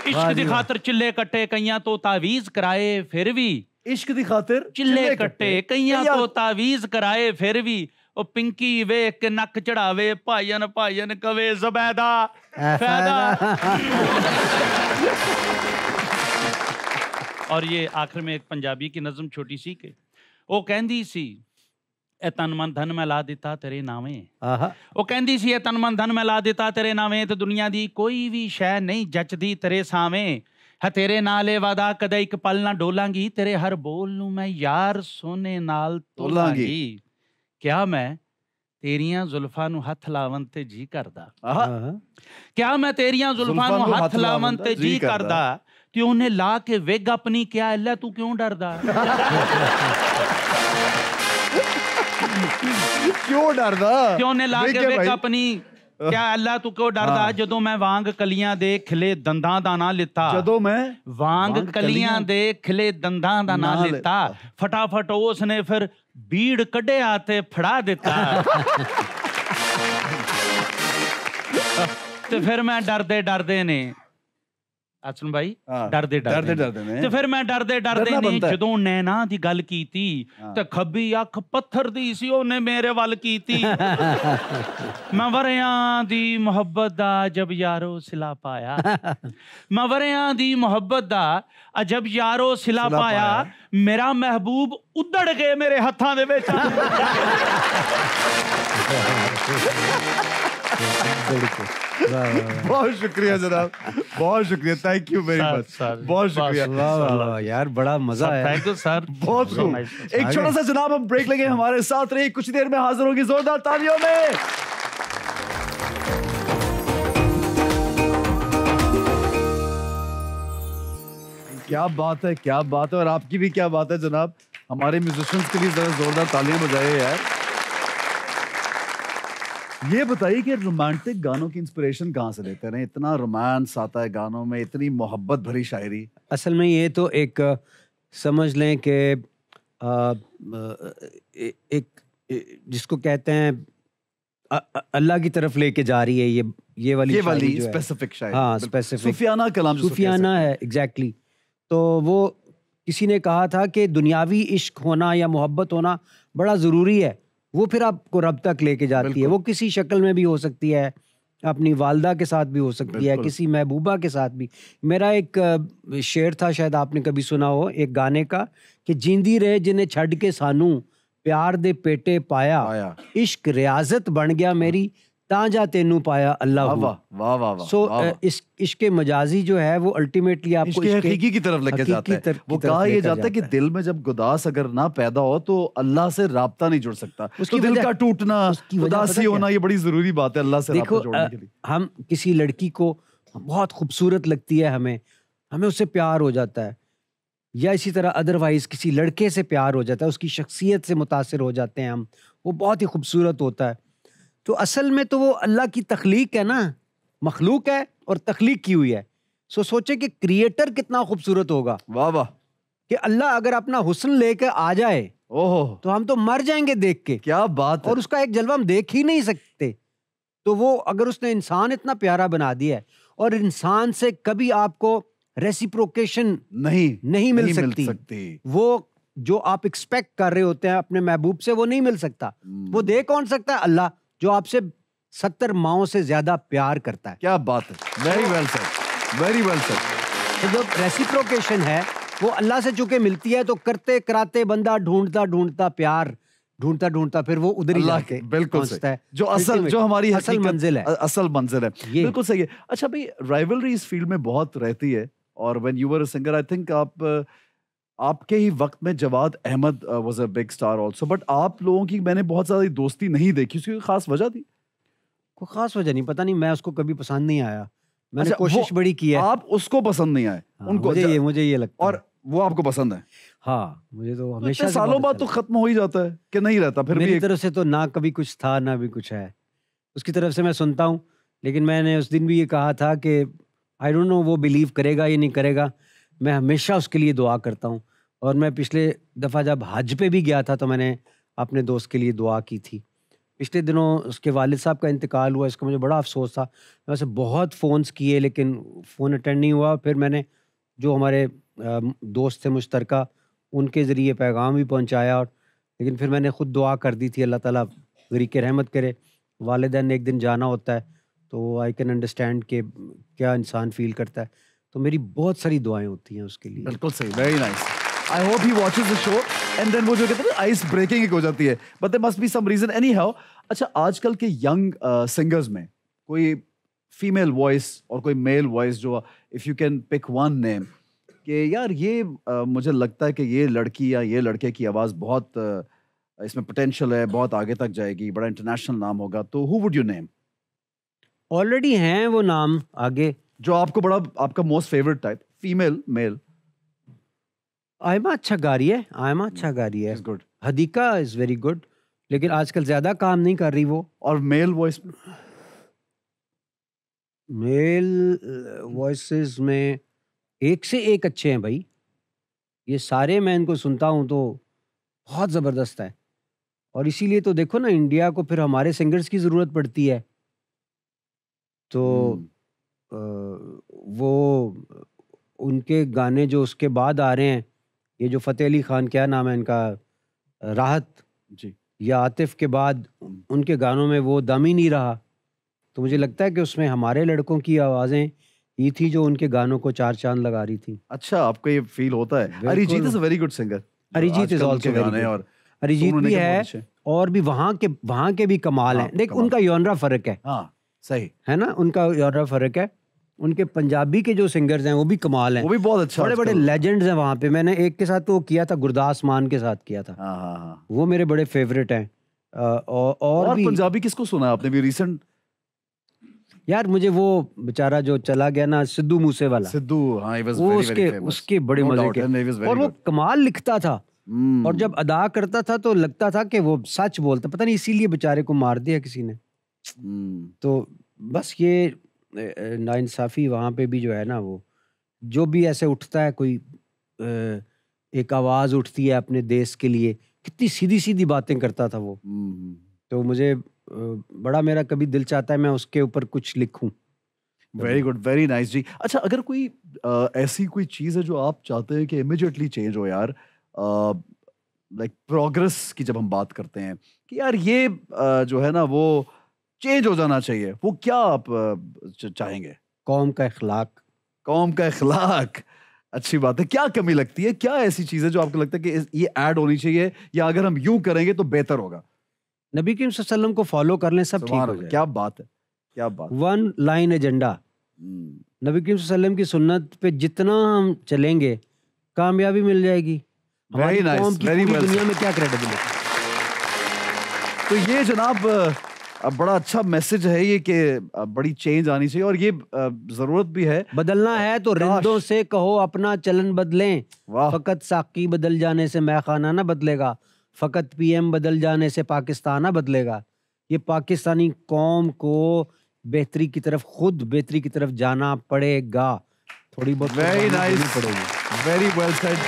इश्क दी खातर चिल्ले कट्टे कईयां तो तावीज कराए फिर भी, इश्क दी खातिर चिल्ले कट्टे कईयां तो तावीज कराए फिर भी, ओ पिंकी वेख के नक चढ़ावे भाईयन भाईयन कवे ज़बैदा, फायदा। और ये आखिर में एक पंजाबी की नज़म छोटी सी के वो कहंदी सी, ए तन मन धन मैं ला दिता तेरे नावे, वो कहंदी सी ए तन मन धन मैं ला दिता तेरे नावे, ते दुनिया दी कोई भी शै नहीं जचदी तेरे सावे, है तेरे नाले वादा कदे एक पल ना डोलांगी, तेरे हर बोल नू मैं यार सोने नाल तोलांगी, क्या मैं तेरियां जुल्फां नू हथ लावन ते जी करदा, क्या मैं तेरियां जुल्फां नू हथ लावन ते जी करदा, ते उन्हें ला के वेग अपनी क्या अल्लाह तू क्यों डरदा, क्यों डरदा, क्यों ने ला के वेग अपनी क्या अल्लाह तू क्यों डरदा, जदों मैं वांग कलियां दे खिले दंदां दा ना लिता, जदों मैं वांग कलियां दे खिले दंदां दा ना लिता, फटाफट उसने फिर बीड़ कढ़िया ते फड़ा दिता, ते फिर मैं डरदे डरदे ने असन भाई डरदे ने ते फिर मैं डरदे ने जदों नैना दी गल कीती ते खब्बी अख पत्थर दी सी ओने मेरे वल कीती, मैं वरियां दी मुहब्बत दा जब यारो सिला पाया, मैं वरियां दी मुहब्बत दा अजब यारो सिला पाया, मेरा महबूब उधड़ के मेरे हत्थां दे विच बहुत शुक्रिया जनाब, बहुत शुक्रिया, थैंक यू वेरी मच, बहुत शुक्रिया यार, बड़ा मजा आया, थैंक यू सर, बहुत खूब। एक छोटा सा जनाब हम ब्रेक लेंगे, हमारे साथ रहिए, कुछ देर में हाजिर होगी जोरदार तालियों में। क्या बात है, क्या बात है, और आपकी भी क्या बात है जनाब, हमारे म्यूजिशियंस के लिए जरा जोरदार तालियां बजाइए यार। ये बताइए कि रोमांटिक गानों की इंस्पिरेशन कहाँ से लेते हैं? इतना रोमांस आता है गानों में, इतनी मोहब्बत भरी शायरी। असल में ये तो एक समझ लें कि एक जिसको कहते हैं अल्लाह की तरफ लेके जा रही है ये वाली स्पेसिफिक शायरी। हाँ, स्पेसिफिक सूफियाना कलाम, सूफियाना है, एग्जैक्टली। तो वो किसी ने कहा था कि दुनियावी इश्क होना या मोहब्बत होना बड़ा ज़रूरी है, वो फिर आपको रब तक लेके जाती है। वो किसी शक्ल में भी हो सकती है, अपनी वालदा के साथ भी हो सकती है, किसी महबूबा के साथ भी। मेरा एक शेर था, शायद आपने कभी सुना हो, एक गाने का, कि जींदी रहे जिन्हें छड़ के सानू प्यार दे पेटे पाया, इश्क रियाजत बन गया मेरी तांजा तेनू पाया अल्लाह। वाह वाह। सो इस इश्क मजाजी जो है वो अल्टीमेटली आपको हकीकी की तरफ लेके जाता है। वो कहा यह जाता है कि दिल में जब गुदास अगर ना पैदा हो तो अल्लाह से राब्ता नहीं जुड़ सकता। उसकी दिल का टूटना, उदासी होना, ये बड़ी जरूरी बात है अल्लाह से राब्ता जोड़ने के लिए। हम किसी लड़की को बहुत खूबसूरत लगती है, हमें उससे प्यार हो जाता है, या इसी तरह अदरवाइज किसी लड़के से प्यार हो जाता है, उसकी शख्सियत से मुतासिर हो जाते हैं हम, वो बहुत ही खूबसूरत होता है। तो असल में तो वो अल्लाह की तख्लीक है ना, मखलूक है और तख्लीक की हुई है। सो सोचे कि क्रिएटर कितना खूबसूरत होगा। वाह वाह। कि अल्लाह अगर अपना हुस्न लेकर आ जाए, ओहो, तो हम तो मर जाएंगे देख के। क्या बात है। और उसका एक जलवा हम देख ही नहीं सकते। तो वो अगर उसने इंसान इतना प्यारा बना दिया है, और इंसान से कभी आपको रेसिप्रोकेशन नहीं मिल सकती। वो जो आप एक्सपेक्ट कर रहे होते हैं अपने महबूब से, वो नहीं मिल सकता। वो दे कौन सकता है? अल्लाह, जो आपसे 70 माओं से ज्यादा प्यार करता है। क्या बात है, very well said, very well said. तो जो रेसिप्रोकेशन है वो अल्लाह से चूंकि मिलती है, तो करते कराते बंदा ढूंढता प्यार ढूंढता फिर वो उधर ही जाके पहुंचता है, जो हमारी असल मंजिल है। बिल्कुल सही है। अच्छा भाई, राइवलरी इस फील्ड में बहुत रहती है, और when you were a singer, I think आप आपके ही वक्त में Jawad Ahmad was a big star also, but आप लोगों की मैंने बहुत सारी दोस्ती नहीं देखी, उसकी कोई खास वजह थी? कोई खास वजह नहीं, पता नहीं, मैं उसको कभी पसंद नहीं आया। मैंने अच्छा, कोशिश बड़ी की है। आप उसको पसंद नहीं आए, हाँ, उनको मुझे ये लगता और है। वो आपको पसंद है? हाँ, मुझे तो तो हमेशा इतने से सालों बहुत बाद अच्छा तो खत्म हो ही जाता है कि नहीं रहता फिर लगा। भी मेरी एक... तरफ से तो ना कभी कुछ था ना भी कुछ है। उसकी तरफ से मैं सुनता हूँ, लेकिन मैंने उस दिन भी ये कहा था कि आई डोंट नो वो बिलीव करेगा या नहीं करेगा, मैं हमेशा उसके लिए दुआ करता हूँ। और मैं पिछले दफ़ा जब हज पे भी गया था तो मैंने अपने दोस्त के लिए दुआ की थी। पिछले दिनों उसके वालिद साहब का इंतकाल हुआ, इसका मुझे बड़ा अफसोस था। मैं उसे बहुत फ़ोन्स किए लेकिन फ़ोन अटेंड नहीं हुआ। फिर मैंने जो हमारे दोस्त थे मुश्तरका, उनके ज़रिए पैगाम भी पहुँचाया, और लेकिन फिर मैंने ख़ुद दुआ कर दी थी अल्लाह ताला ग़रीक़ रहमत करे। वालिदैन ने एक दिन जाना होता है, तो आई कैन अंडरस्टैंड कि क्या इंसान फ़ील करता है। तो मेरी बहुत सारी दुआएँ होती हैं उसके लिए। बिल्कुल सही, very nice. I hope he watches the show and then वो जो कहते हैं ना आइस ब्रेकिंग एक हो जाती है, but there must be some reason anyhow. अच्छा, आजकल के यंग सिंगर्स में कोई फीमेल वॉइस और कोई मेल वॉइस जो, if you can pick one name कि यार ये मुझे लगता है कि ये लड़की या ये लड़के की आवाज़ बहुत इसमें पोटेंशियल है, बहुत आगे तक जाएगी, बड़ा इंटरनेशनल नाम होगा, तो who would you name? Already हैं वो नाम आगे। जो आपको बड़ा, आपका most favourite type, female male? Aima अच्छा गा रही है, आयमा अच्छा गा रही है। Is good. Hadika is very good, लेकिन आजकल ज़्यादा काम नहीं कर रही वो। और मेल वॉइस में? मेल वॉइसेस में एक से एक अच्छे हैं भाई। ये सारे मैं इनको सुनता हूँ तो बहुत ज़बरदस्त है। और इसीलिए तो देखो ना, इंडिया को फिर हमारे सिंगर्स की ज़रूरत पड़ती है। तो अ, वो उनके गाने जो उसके बाद आ रहे हैं, ये जो फ़तेह अली ख़ान, क्या नाम है इनका, राहत जी। या आतिफ़ के बाद उनके गानों में वो दम ही नहीं रहा। तो मुझे लगता है कि उसमें हमारे लड़कों की आवाज़ें ये थी जो उनके गानों को चार चाँद लगा रही थी। अच्छा, आपको ये फील होता है? बिल्कुल। Arijit is a very good singer. Arijit is आजकल ऑल्सो उनके वेरी गाने गुड। और अरिजीत सुनने भी के बहुत है, अच्छे। और भी वहाँ के भी कमाल हाँ, हैं। देख, कमाल। उनका जॉनरा फ़र्क है। हाँ, सही। है ना? उनका जॉनरा फ़र्क है। उनके पंजाबी के जो सिंगर्स हैं वो भी कमाल हैं। वो भी बहुत अच्छा बड़े-बड़े आजकल। लेजेंड्स हैं वहाँ पे। मैंने एक के साथ तो किया था, गुरदास मान के साथ किया था। हाँ, हाँ, हाँ। वो मेरे बड़े फ़ेवरेट हैं। और भी पंजाबी किसको सुना है आपने भी रिसेंट? यार, मुझे वो बेचारा जो चला गया ना, सिद्धू मूसेवाला, सिद्धू, हाँ, ही वाज वो वेरी वेरी फेमस। उसके बड़े नो मज़े डाउट, के, एंड ही वाज और वेरी वो गुड। कमाल लिखता था। और जब अदा करता था तो लगता था कि वो सच बोलता। पता नहीं इसीलिए बेचारे को मार दिया किसी ने। तो बस ये नाइंसाफ़ी वहाँ पे भी जो है ना, वो जो भी ऐसे उठता है कोई, एक आवाज़ उठती है अपने देश के लिए, कितनी सीधी-सीधी बातें करता था वो। तो मुझे बड़ा, मेरा कभी दिल चाहता है मैं उसके ऊपर कुछ लिखूं। वेरी गुड, वेरी नाइस जी। अच्छा, अगर कोई ऐसी कोई चीज़ है जो आप चाहते हैं कि इमीडिएटली चेंज हो यार, लाइक प्रोग्रेस की जब हम बात करते हैं कि यार ये जो है ना वो चेंज हो जाना चाहिए, वो क्या आप चाहेंगे? कौम का इखलाक। कौम का इखलाक, अच्छी बात है। क्या कमी लगती है, क्या ऐसी चीज़ है जो आपको लगता है कि ये ऐड होनी चाहिए, या अगर हम यूं करेंगे तो बेहतर होगा? नबी करीम सल्लल्लाहु अलैहि वसल्लम को फॉलो कर लें, सब ठीक सुभान हो अल्लाह, जाएगा। क्या बात है, क्या बात है। One line agenda. नबी करीम सल्लल्लाहु अलैहि वसल्लम की सुन्नत पे जितना हम चलेंगे, कामयाबी मिल जाएगी। हमारी Very nice, कौम की very पूरी well दुनिया said. में क्या क्रेडिबिलिटी। तो ये जनाब बड़ा अच्छा मैसेज है ये कि बड़ी चेंज आनी चाहिए, और ये जरूरत भी है। बदलना है तो रिंदों से कहो अपना चलन बदलें। वाह। फकत साकी बदल जाने से मैखाना ना बदलेगा, फकत पीएम बदल जाने से पाकिस्तान ना बदलेगा। ये पाकिस्तानी कौम को बेहतरी की तरफ, खुद बेहतरी की तरफ जाना पड़ेगा। थोड़ी बहुत वेरी कुर्बानी देनी नाइस, पड़ेगी। Very well said.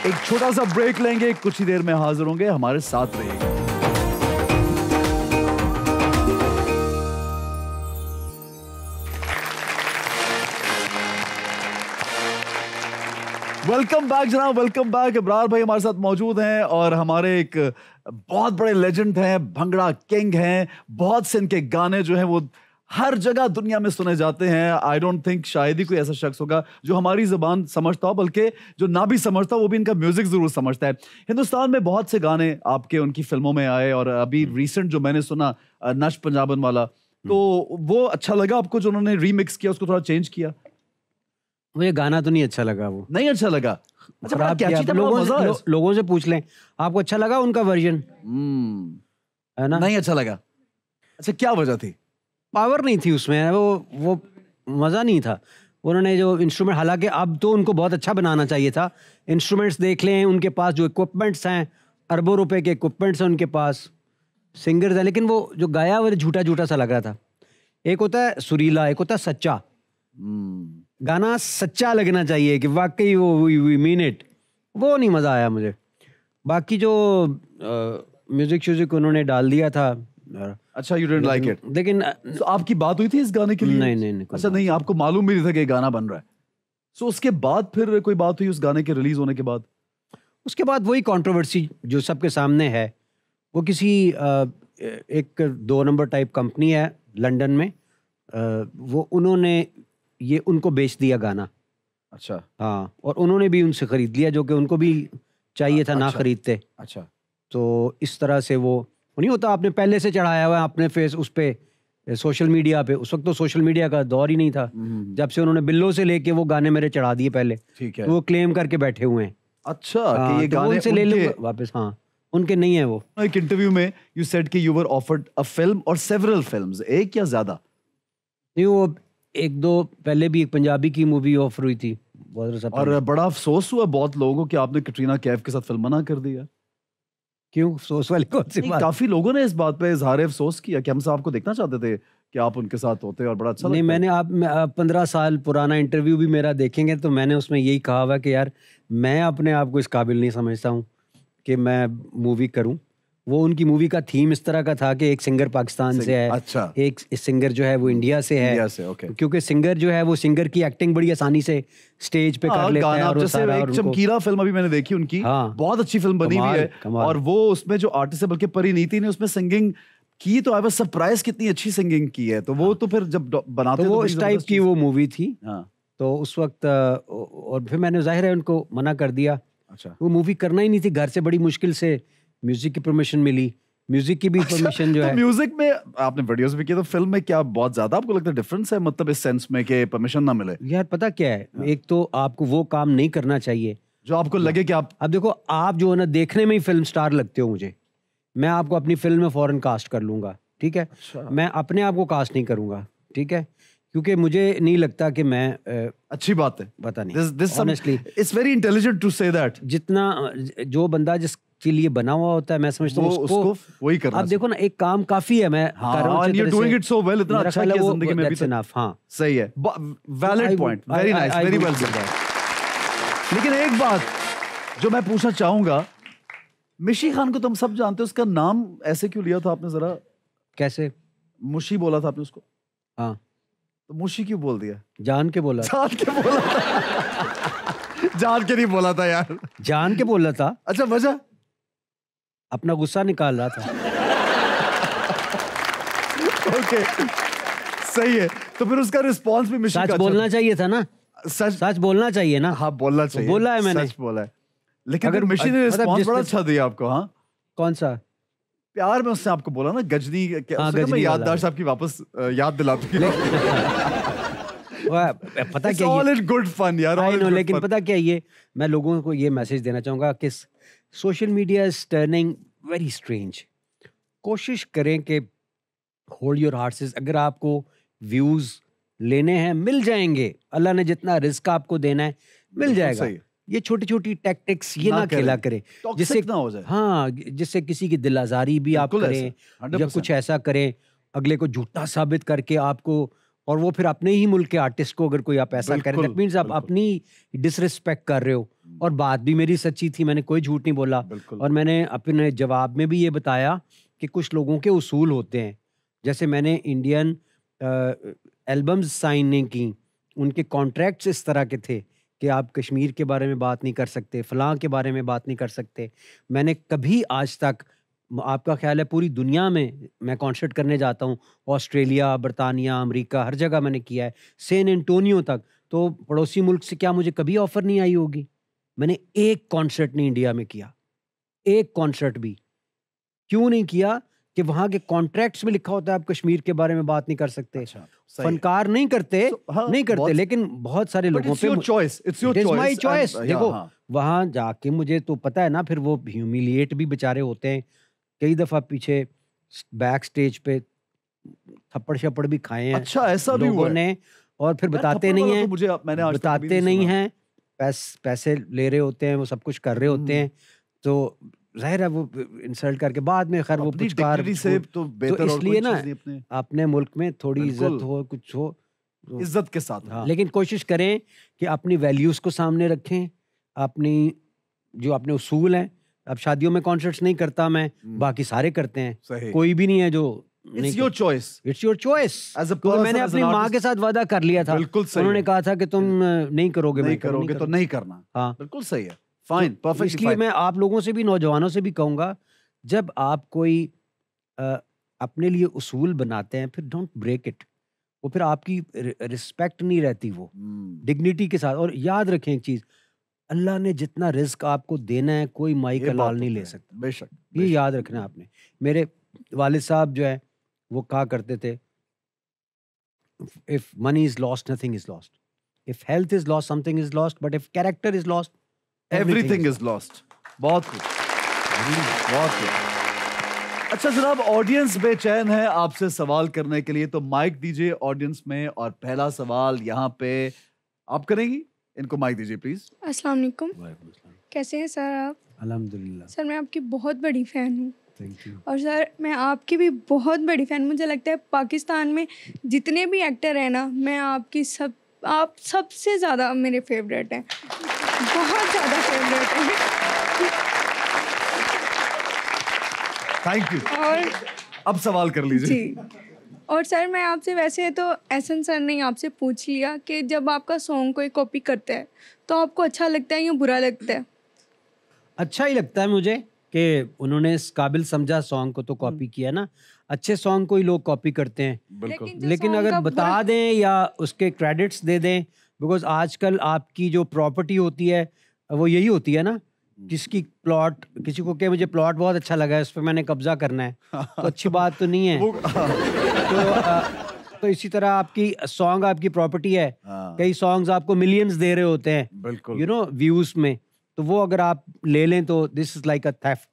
एक छोटा सा ब्रेक लेंगे, कुछ ही देर में हाजिर होंगे, हमारे साथ रहिएगा। वेलकम बैक जनाब, वेलकम बैक। इब्रार भाई हमारे साथ मौजूद हैं, और हमारे एक बहुत बड़े लेजेंड हैं, भंगड़ा किंग हैं। बहुत से इनके गाने जो हैं वो हर जगह दुनिया में सुने जाते हैं। आई डोंट थिंक शायद ही कोई ऐसा शख्स होगा जो हमारी ज़बान समझता हो, बल्कि जो ना भी समझता वो भी इनका म्यूजिक जरूर समझता है। हिंदुस्तान में बहुत से गाने आपके उनकी फिल्मों में आए, और अभी रिसेंट जो मैंने सुना नश पंजाबन वाला, तो वो अच्छा लगा आपको जो उन्होंने रीमिक्स किया, उसको थोड़ा चेंज किया? मुझे गाना तो नहीं अच्छा लगा वो, नहीं अच्छा लगा? अच्छा, बड़ा खराब किया। catchy था, बड़ा मजा आया। लोगों से पूछ लें, आपको अच्छा लगा उनका वर्जन? है ना? नहीं अच्छा लगा। अच्छा, क्या वजह थी? पावर नहीं थी उसमें, वो मजा नहीं था। उन्होंने जो इंस्ट्रूमेंट, हालांकि अब तो उनको बहुत अच्छा बनाना चाहिए था। इंस्ट्रूमेंट्स देख लें, उनके पास जो इक्विपमेंट्स हैं, अरबों रुपए के इक्विपमेंट्स हैं उनके पास, सिंगर्स हैं, लेकिन वो जो गाया वो झूठा झूठा सा लग रहा था। एक होता है सुरीला, एक होता है सच्चा। गाना सच्चा लगना चाहिए कि वाकई वो वी मीन इट, वो नहीं मजा आया मुझे। बाकी जो म्यूजिक श्यूजिक उन्होंने डाल दिया था। अच्छा, you didn't like it? लेकिन So, आपकी बात हुई थी इस गाने के लिए? नहीं, कोई अच्छा, नहीं, आपको मालूम भी नहीं था कि ये गाना बन रहा है। सो उसके बाद फिर कोई बात हुई उस गाने के रिलीज होने के बाद? उसके बाद वही कंट्रोवर्सी जो सबके सामने है। वो किसी एक 2 नंबर टाइप कंपनी है लंदन में, वो उन्होंने ये उनको बेच दिया गाना। अच्छा। हाँ, और उन्होंने भी उनसे खरीद लिया, जो कि उनको भी चाहिए था, ना अच्छा। खरीदते। अच्छा। तो इस तरह से वो नहीं होता, आपने पहले से चढ़ाया हुआ है अपने फेस उस पे सोशल मीडिया पे। उस वक्त तो सोशल मीडिया का दौर ही नहीं था, जब से उन्होंने बिल्लो से लेके वो गाने मेरे चढ़ा दिए पहले। ठीक है। तो वो क्लेम करके बैठे हुए हैं। अच्छा, हाँ, कि ये तो वो गाने उनसे ले उनके... लूंगा वापस। हाँ, उनके नहीं है वो। एक इंटरव्यू में यू सेड कि you were offered a film और सेवरल फिल्म्स, एक या ज्यादा? नहीं, वो 1-2 पहले भी एक पंजाबी की मूवी ऑफर हुई थी बहुत अर्सा और पहले। बड़ा अफसोस हुआ बहुत लोगों को कि आपने कटरीना कैफ के साथ फिल्म मना कर दी यार। क्यों, अफसोस वाली कौन सी नहीं, बात? काफी लोगों ने इस बात पे इजहार अफसोस किया कि हम सब आपको देखना चाहते थे कि आप उनके साथ होते और बड़ा अच्छा नहीं, लगता। मैंने आप 15 साल पुराना इंटरव्यू भी मेरा देखेंगे तो मैंने उसमें यही कहा हुआ कि यार मैं अपने आप को इस काबिल नहीं समझता हूँ कि मैं मूवी करूँ। वो उनकी मूवी का थीम इस तरह का था कि एक सिंगर पाकिस्तान से है, अच्छा। एक सिंगर जो है वो इंडिया से है। इंडिया से, ओके। क्योंकि सिंगर जो है वो सिंगर की एक्टिंग बड़ी आसानी से स्टेज पे कर लेता है। गाना, और वो जैसे सारा, एक और उनको चमकीला फिल्म अभी मैंने देखी उनकी, हाँ, बहुत अच्छी फिल्म बनी हुई है। कमाल। और वो उसमें जो आर्टिस्ट है, बल्कि परिणीति ने उसमें सिंगिंग की, तो आई वाज सरप्राइज कितनी अच्छी सिंगिंग की है। तो वो तो फिर जब बनाते तो वो बड़ी इस टाइप जबरदस्त की चीज़ वो है। मूवी थी। हाँ। तो उस वक्त और फिर मैंने जाहिर है उनको मना कर दिया। अच्छा। वो मूवी करना ही नहीं थी। घर से बड़ी मुश्किल से म्यूजिक की परमिशन मिली, म्यूजिक की भी परमिशन जो तो है। म्यूजिक में आपने वीडियोस भी किए, तो फिल्म में क्या बहुत ज्यादा आपको लगता है डिफरेंस है, मतलब इस सेंस में कि परमिशन ना मिले? यार पता क्या है, एक तो आपको वो काम नहीं करना चाहिए जो आपको लगे कि आप... अब देखो, आप जो है ना देखने में ही फिल्म स्टार लगते हो मुझे। मैं आपको अपनी फिल्म में फौरन कास्ट कर लूंगा, ठीक है। अच्छा। मैं अपने आप को कास्ट नहीं करूंगा, ठीक है, क्योंकि मुझे नहीं लगता कि मैं अच्छी बात है। पता नहीं, This honestly, it's very intelligent to say that. जितना जो बंदा जिसके लिए बना हुआ होता है, मैं समझता हूँ वो उसको वही करना अब देखो ना, एक काम काफी है, मैं हाँ, कर रहा हूँ and अच्छे you're तरह doing से। it so well, इतना मेरा अच्छा ख्याल है किया वो जिंदगी में अभी that's तक। enough, हाँ, सही है, valid point, very nice, very well said. लेकिन एक बात जो मैं पूछना चाहूंगा, मिशी खान को तुम सब जानते हो, उसका नाम ऐसे क्यों लिया था आपने? जरा कैसे? मुशी बोला था आपने उसको? हाँ, तो मुशी क्यों बोल दिया? जान के बोला। जान के बोला था? जान के नहीं बोला था यार। जान के बोला था। अच्छा, वजह? अपना गुस्सा निकाल रहा था। ओके, सही है। तो फिर उसका रिस्पांस भी मिशी का सच अच्छा बोलना चाहिए था ना। सच सच बोलना चाहिए ना। हाँ, बोलना चाहिए, बोला है मैंने, सच बोला है। लेकिन अगर अगर मिशी ने मतलब रिस्पांस बड़ा अच्छा दिया आपको। हाँ, कौन सा? प्यार में उसने आपको बोला ना गजनी, हाँ, उसने कहा, मैं गजनी वाला। याददाश्त आपकी वापस याद दिलाती हूँ। पता It's क्या all ये, in good fun यार, all I in know, good लेकिन fun. पता क्या, ये मैं लोगों को ये मैसेज देना चाहूंगा कि social media is turning very strange. कोशिश करें कि होल्ड योर हॉर्सेस। अगर आपको व्यूज लेने हैं, मिल जाएंगे। अल्लाह ने जितना रिस्क आपको देना है मिल बिल्कुल जाएगा। सही। ये छोटी छोटी टैक्टिक्स ये ना खेला करें, Toxic ना हो जाए। हाँ, जिससे किसी की दिल आजारी भी आप बिल्कुल करें, ऐसा, या 100%। कुछ ऐसा करें अगले को झूठा साबित करके आपको, और वो फिर अपने ही मुल्क के आर्टिस्ट को अगर कोई आप ऐसा करें, बिल्कुल, दैट मीन्स आप बिल्कुल। अपनी डिसरिस्पेक्ट कर रहे हो। और बात भी मेरी सच्ची थी, मैंने कोई झूठ नहीं बोला। बिल्कुल। और मैंने अपने जवाब में भी ये बताया कि कुछ लोगों के उसूल होते हैं। जैसे मैंने इंडियन एल्बम्स साइन नहीं की, उनके कॉन्ट्रैक्ट्स इस तरह के थे कि आप कश्मीर के बारे में बात नहीं कर सकते, फलां के बारे में बात नहीं कर सकते। मैंने कभी आज तक, आपका ख्याल है पूरी दुनिया में मैं कॉन्सर्ट करने जाता हूँ, ऑस्ट्रेलिया, बरतानिया, अमेरिका, हर जगह मैंने किया है, सैन एंटोनियो तक, तो पड़ोसी मुल्क से क्या मुझे कभी ऑफर नहीं आई होगी? मैंने एक कॉन्सर्ट नहीं इंडिया में किया, एक कॉन्सर्ट भी। क्यों नहीं किया? कि वहाँ के कॉन्ट्रैक्ट्स में लिखा होता है आप कश्मीर के बारे में बात नहीं कर सकते। अच्छा, सही है। फनकार नहीं करते, हाँ, नहीं करते, बहुत- लेकिन बहुत सारे But लोगों it's पे your choice, it's your It is choice my and- choice। yeah, देखो हाँ। वहाँ जाके मुझे तो पता है ना, फिर वो ह्यूमिलिएट भी बेचारे होते हैं। कई दफा पीछे बैक स्टेज पे थप्पड़ शप्पड़ भी खाए हैं अच्छा, ऐसा भी हुआ लोगों है? ने, और फिर यार, बताते थप्पड़ नहीं वाला हैं, तो मैंने आज तक कभी बताते नहीं सुना। हैं, पैसे ले रहे होते हैं, वो सब कुछ कर रहे होते हैं, तो जाहिर है वो इंसल्ट करके बाद में खैर वो अपनी पुचकार dignity से तो बेहतर और इसलिए कोई ना चीज़ नहीं अपने अपने मुल्क में थोड़ी बिल्कुल। इज्जत हो, कुछ हो तो- इज्जत के साथ। हाँ, लेकिन कोशिश करें कि अपनी वैल्यूज को सामने रखें, अपनी जो अपने उसूल हैं। अब शादियों में कॉन्सर्ट्स नहीं करता मैं, बाकी सारे करते हैं, सही। कोई भी नहीं है जो It's your choice. It's your choice. As a क्योंकि person, मैंने as an अपनी माँ artist- के साथ वादा कर लिया था, बिल्कुल सही उन्होंने है। कहा था कि तुम नहीं करोगे, नहीं मैं कहा, करोगे तो करूंगा। नहीं करना। हाँ, बिल्कुल सही है। Fine, perfect. इसलिए मैं आप लोगों से भी, नौजवानों से भी कहूंगा, जब आप कोई अपने लिए उसूल बनाते हैं, फिर डोंट ब्रेक इट। वो फिर आपकी रिस्पेक्ट नहीं रहती, वो डिग्निटी के साथ। और याद रखें एक चीज, अल्लाह ने जितना रिस्क आपको देना है कोई माई का लाल नहीं ले सकता। बेशक, ये याद रखना आपने। मेरे वालिद साहब जो है वो कहा करते थे, if money is lost nothing is lost, if health is lost something is lost, but if character is lost everything is lost. बहुत कुछ, बहुत कुछ। अच्छा जनाब, ऑडियंस बेचैन है आपसे सवाल करने के लिए, तो माइक दीजिए ऑडियंस में, और पहला सवाल यहाँ पे आप करेंगी। इनको माइक दीजिए प्लीज। अस्सलाम वालेकुम, कैसे हैं सर आप? अल्हम्दुलिल्लाह। सर मैं आपकी बहुत बड़ी फ़ैन हूँ, थैंक यू। और सर मैं आपकी भी बहुत बड़ी फ़ैन। मुझे लगता है पाकिस्तान में जितने भी एक्टर हैं ना, मैं आप सबसे ज़्यादा मेरे फेवरेट हैं, बहुत ज़्यादा फेवरेट हैं। Thank you. और अब सवाल कर लीजिए। जी, और सर मैं आपसे वैसे तो एहसन सर ने आपसे पूछ लिया कि जब आपका सॉन्ग कोई कॉपी करता है तो आपको अच्छा लगता है या बुरा लगता है? अच्छा ही लगता है मुझे कि उन्होंने इस काबिल समझा सॉन्ग को तो कॉपी किया ना। अच्छे सॉन्ग को ही लोग कॉपी करते हैं, बिल्कुल। लेकिन song अगर का बता बुरा- दें या उसके क्रेडिट्स दे दें, बिकॉज आजकल आपकी जो प्रॉपर्टी होती है वो यही होती है ना, किसकी प्लॉट, किसी को क्या मुझे प्लॉट बहुत अच्छा लगा है, उस पर मैंने कब्जा करना है, तो अच्छी बात तो नहीं है। तो इसी तरह आपकी सॉन्ग आपकी प्रॉपर्टी है। हाँ। कई सॉन्ग्स आपको मिलियंस दे रहे होते हैं, बिल्कुल। यू नो, व्यूज में, तो वो अगर आप ले लें तो this is like a theft,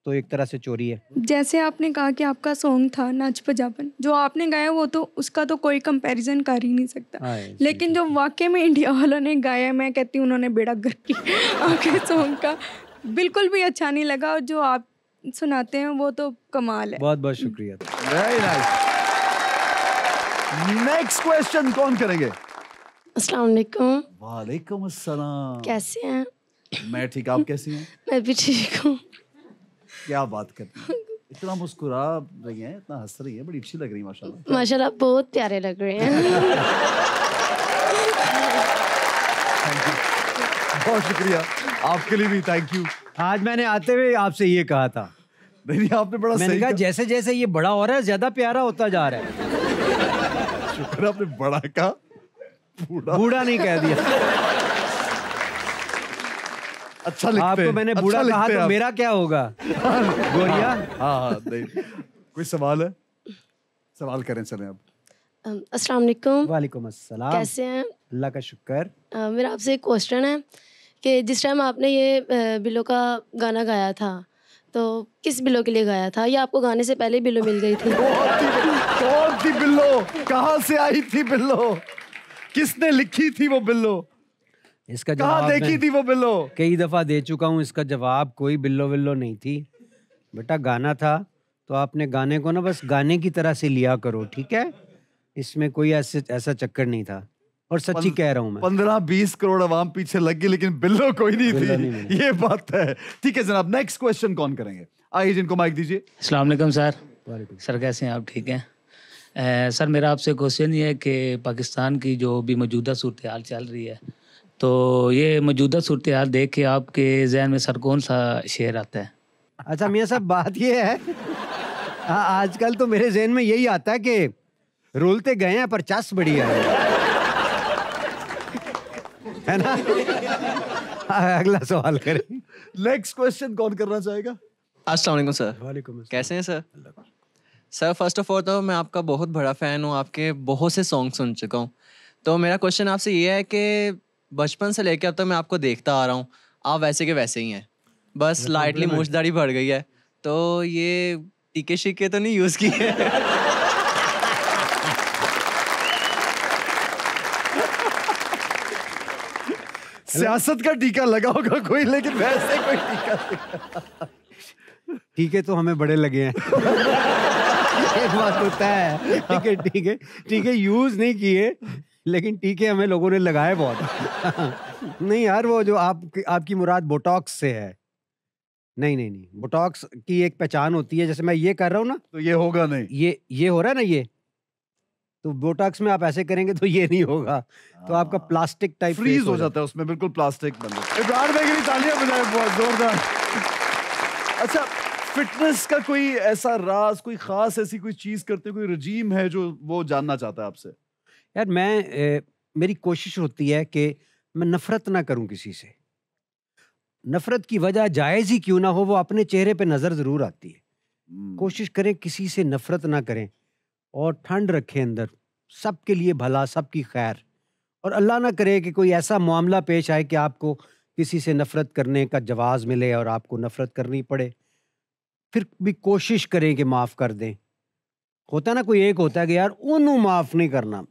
तो एक तरह से चोरी है। जैसे आपने कहा कि आपका सॉन्ग था नाच पजापन, जो आपने गाया वो तो उसका तो कोई कंपैरिजन कर ही नहीं सकता, हाँ, लेकिन जो वाकई में इंडिया वालों ने गाया, मैं कहती हूँ उन्होंने बेड़ा गर्क किया। आपके सॉन्ग का बिल्कुल भी अच्छा नहीं लगा, और जो आप सुनाते हैं वो तो कमाल है। बहुत बहुत शुक्रिया। Very nice. नेक्स्ट क्वेश्चन कौन करेंगे? अस्सलाम वालेकुम, वालेकुम अस्सलाम। कैसे हैं? मैं ठीक, आप कैसी हैं? मैं भी ठीक हूँ। क्या बात करती हैं? इतना मुस्कुरा रही हैं, इतना हंस रही हैं, बड़ी अच्छी लग रही है माशाल्लाह। माशाल्लाह बहुत प्यारे लग रहे हैं। बहुत शुक्रिया, आपके लिए भी थैंक यू। आज मैंने आते हुए आपसे ये कहा था, नहीं आपने बड़ा मैंने सही कहा कहा। जैसे जैसे ये बड़ा हो रहा है ज्यादा प्यारा होता जा रहा है। शुक्र है आपने बड़ा कहा, बूढ़ा बूढ़ा नहीं कह दिया। अच्छा लिखते आपको हैं, मैंने अच्छा बूढ़ा कहा लिखते हैं तो आप। मेरा क्या होगा? गोरिया। हाँ नहीं, कोई सवाल है? सवाल करें चलें अब। अस्सलाम वालेकुम, वालेकुम अस्सलाम। कैसे हैं? अल्लाह का शुक्र। मेरा आपसे एक क्वेश्चन है कि जिस टाइम आपने ये बिलो का गाना गाया था, तो किस बिलो के लिए गाया था, या आपको गाने से पहले बिलो मिल गई थी? कौन थी बिल्लो? कहाँ से आई थी बिल्लो? किसने लिखी थी वो बिल्लो? इसका कहाँ जवाब देखी मैं थी वो बिल्लो? कई दफा दे चुका हूँ। इसका जवाब कोई बिल्लो विल्लो नहीं थी बेटा, गाना था। तो आपने गाने को ना बस गाने की तरह से लिया करो, ठीक है? इसमें कोई ऐसा चक्कर नहीं था, और सच्ची कह रहा हूँ मैं। 15-20 करोड़ आवाम पीछे लग गई, लेकिन बिल्लो कोई नहीं बिल्लो थी। नहीं मिली। ये बात है। ठीक है जनाब, नेक्स्ट क्वेश्चन कौन करेंगे? आइए जिनको माइक दीजिए। अस्सलाम वालेकुम सर। वालेकुम। सर कैसे हैं आप? ठीक हैं? सर मेरा आपसे क्वेश्चन ये है कि पाकिस्तान की जो भी मौजूदा सूरत हाल चल रही है, तो ये मौजूदा सूरत हाल देख के आपके जहन में सर कौन सा शेर आता है? अच्छा मियां साहब, बात ये है, आजकल तो मेरे जहन में यही आता है कि रोलते गए हैं पर चस बड़ी है ना? अगला सवाल करें। नेक्स्ट क्वेश्चन कौन करना चाहेगा? अस्सलाम वालेकुम सर। वालेकुम अस्सलाम। कैसे हैं sir? Sir first of all तो मैं आपका बहुत बड़ा फ़ैन हूँ, आपके बहुत से सॉन्ग सुन चुका हूँ। तो मेरा क्वेश्चन आपसे ये है कि बचपन से लेकर अब तक मैं आपको देखता आ रहा हूँ, आप वैसे के वैसे ही हैं, बस लाइटली मूंछ दाढ़ी बढ़ गई है। तो ये टीके शीके तो नहीं यूज़ किए? सियासत का टीका लगा होगा कोई, लेकिन वैसे कोई टीका नहीं। टीके तो हमें बड़े लगे हैं। एक बात होता है, टीके यूज नहीं किए, लेकिन टीके हमें लोगों ने लगाए बहुत। नहीं यार, वो जो आपकी मुराद बोटॉक्स से है। नहीं, बोटॉक्स की एक पहचान होती है। जैसे मैं ये कर रहा हूँ ना, तो ये होगा नहीं। ये हो रहा है ना, ये तो बोटॉक्स में आप ऐसे करेंगे तो ये नहीं होगा, तो आपका प्लास्टिक टाइप फ्रीज हो जाता है उसमें, बिल्कुल प्लास्टिक बन जाता है। इब्रार भाई के लिए तालियां बजाएं बहुत जोरदार। अच्छा, फिटनेस का कोई ऐसा राज, कोई खास ऐसी कोई चीज करते, कोई रजीम है जो वो जानना चाहता है आपसे? यार मेरी कोशिश होती है कि मैं नफरत ना करूं किसी से। नफरत की वजह जायज ही क्यों ना हो, वो अपने चेहरे पे नजर जरूर आती है। कोशिश करें किसी से नफरत ना करें और ठंड रखें अंदर, सबके लिए भला, सबकी खैर। और अल्लाह ना करे कि कोई ऐसा मामला पेश आए कि आपको किसी से नफरत करने का जवाज़ मिले और आपको नफरत करनी पड़े, फिर भी कोशिश करें कि माफ़ कर दें। होता है ना, कोई एक होता है कि यार उन्हें माफ़ नहीं करना,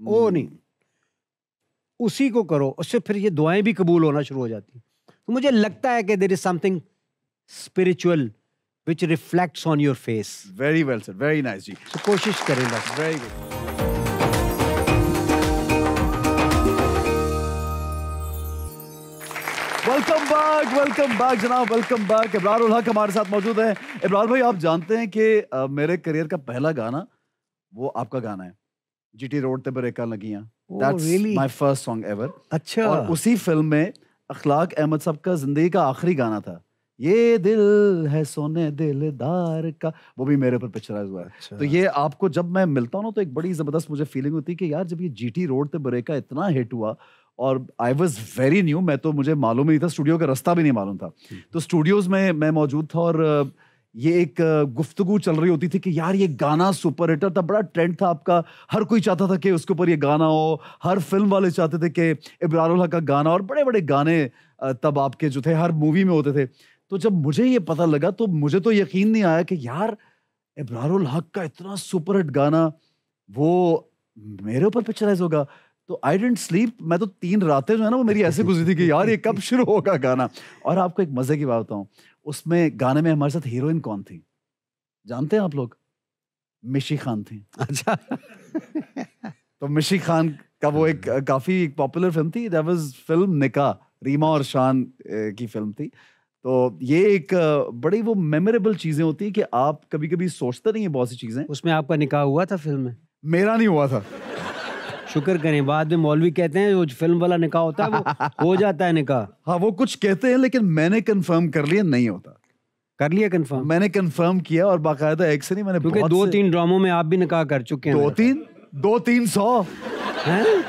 वो नहीं, उसी को करो, उससे फिर ये दुआएं भी कबूल होना शुरू हो जाती। तो मुझे लगता है कि there is something spiritual which reflects on your face. Very well said, very nice ji. So कोशिश करें बस। Very good। वेलकम बैक जनाब, वेलकम बैक। इब्रार उल हक हमारे साथ मौजूद है। इब्रार भाई, आप जानते हैं कि मेरे करियर का पहला गाना वो आपका गाना है, जीटी रोड ते ब्रेका लगियां। That's really? my first song ever। अच्छा। और उसी फिल्म में अखलाक अहमद साहब का जिंदगी का आखिरी गाना था, ये दिल है सोने दिलदार का, वो भी मेरे ऊपर पिक्चराइज हुआ है। अच्छा। तो ये आपको जब मैं मिलता हूँ ना, तो एक बड़ी जबरदस्त मुझे फीलिंग होती है कि यार जब ये जीटी रोड ते ब्रेका इतना हिट हुआ और आई वॉज वेरी न्यू, मैं तो मुझे मालूम ही नहीं था, स्टूडियो का रास्ता भी नहीं मालूम था। तो स्टूडियोज में मैं मौजूद था और ये एक गुफ्तगू चल रही होती थी कि यार ये गाना सुपर हिटर था, बड़ा ट्रेंड था आपका, हर कोई चाहता था कि उसके ऊपर ये गाना हो, हर फिल्म वाले चाहते थे कि इब्रार उल हक का गाना, और बड़े बड़े गाने तब आपके जो थे हर मूवी में होते थे। तो जब मुझे ये पता लगा तो मुझे तो यकीन नहीं आया कि यार इब्रार उल हक का इतना सुपर हिट गाना वो मेरे ऊपर पिक्चराइज होगा। तो आई डिडंट स्लीप, मैं तो 3 रातें जो है ना वो मेरी ऐसे गुजरी थी कि यार ये कब शुरू होगा गाना। और आपको एक मजे की बात बताऊं, उसमें गाने में हमारे साथ हीरोइन कौन थी जानते हैं आप लोग? मिशी खान थी। अच्छा। तो मिशी खान का वो एक काफी पॉपुलर फिल्म थी, दैट वाज फिल्म निकाह, रीमा और शान की फिल्म थी। तो ये एक बड़ी वो मेमोरेबल चीजें होती है कि आप कभी कभी सोचते नहीं है बहुत सी चीजें। उसमें आपका निकाह हुआ था फिल्म में? मेरा नहीं हुआ था। शुक्र करें, बाद में मौलवी कहते हैं वो फिल्म वाला निकाह होता है वो हो जाता है निकाह। हाँ वो कुछ कहते हैं, लेकिन मैंने कंफर्म कर लिया नहीं होता। कर लिया कंफर्म? मैंने कंफर्म किया और बाकायदा एक से नहीं, मैंने क्योंकि 2-3 ड्रामों में आप भी निकाह कर चुके हैं। 2-300 हैं?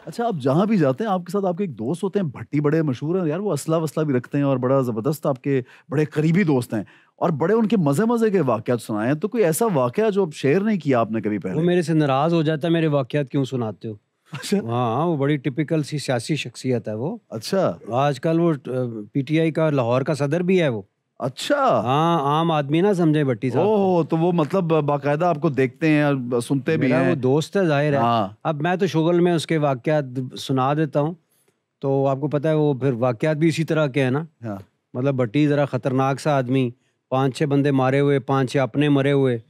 अच्छा, आप जहां भी जाते हैं आपके साथ आपके एक दोस्त होते हैं, भट्टी बड़े मशहूर हैं यार, वो असला वसला भी रखते हैं और बड़ा जबरदस्त आपके बड़े करीबी दोस्त हैं और बड़े उनके मजे मजे के वाकयात सुनाए हैं। तो कोई ऐसा वाकया जो शेयर नहीं किया आपने कभी पहले? वो मेरे से नाराज हो जाता है, मेरे वाकयात क्यों सुनाते हो। अच्छा। हाँ, वो बड़ी टिपिकल सी सियासी शख्सियत है वो। अच्छा। आजकल वो पीटीआई का लाहौर का सदर भी है वो। अच्छा। हाँ, आम आदमी ना समझे भट्टी साहब। ओह, तो वो मतलब बाकायदा आपको देखते हैं, सुनते भी हैं। वो दोस्त है, जाहिर है। हाँ। अब मैं तो शुगल में उसके वाकयात सुना देता हूँ, तो आपको पता है वो फिर वाकयात भी इसी तरह के है ना। हाँ। मतलब भट्टी जरा खतरनाक सा आदमी, 5-6 बंदे मारे हुए, 5-6 अपने मरे हुए।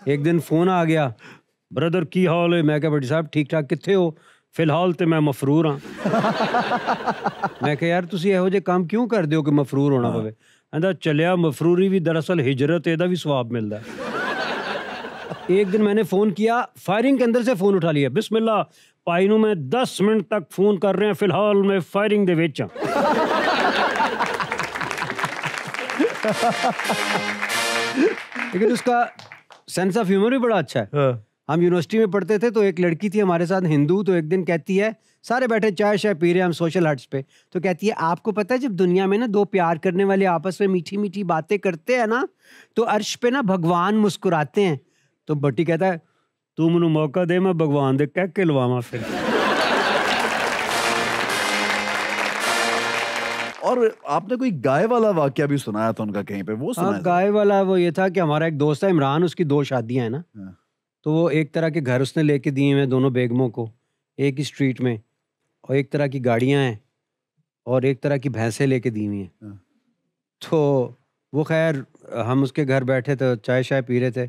एक दिन फोन आ गया, ब्रदर की हाल है? मैं क्या भट्टी साहब ठीक ठाक, कितने हो? फिलहाल तो मैं मफरूर हाँ। मैं क्या यार तुसी ਇਹੋ ਜਿਹੇ काम क्यों कर दियो कि मफरूर होना पवे? कहता चलिया मफरूरी भी दरअसल हिजरत एदा भी सवाब मिलता है। एक दिन मैंने फोन किया, फायरिंग के अंदर से फोन उठा लिया, बिस्मिल्लाह भाई नू मैं 10 मिनट तक फोन कर रहे हैं, फिलहाल मैं फायरिंग दे विच हां। लेकिन उसका सेंस ऑफ ह्यूमर भी बड़ा अच्छा है। हम यूनिवर्सिटी में पढ़ते थे तो एक लड़की थी हमारे साथ हिंदू, तो एक दिन कहती है, सारे बैठे चाय शाय पी रहे हैं हम सोशल हट्स पे, तो कहती है आपको पता है जब दुनिया में ना 2 प्यार करने वाले आपस में मीठी मीठी बातें करते हैं ना, तो अर्श पे ना भगवान मुस्कुराते हैं। तो भट्टी कहता है तू मैनू मौका दे मैं भगवान दे कह के लवावां फिर। और आपने कोई गाय वाला वाकया भी सुनाया था उनका कहीं पे, वो सुनाया हाँ, गाय वाला वो ये था कि हमारा एक दोस्त है इमरान, उसकी 2 शादियां हैं ना, हाँ। तो वो एक तरह के घर उसने लेके दिए हैं दोनों बेगमों को एक ही स्ट्रीट में, और एक तरह की गाड़ियां हैं और एक तरह की भैंसें लेके दी हुई हैं। हाँ। तो वो खैर हम उसके घर बैठे थे, चाय शाय पी रहे थे,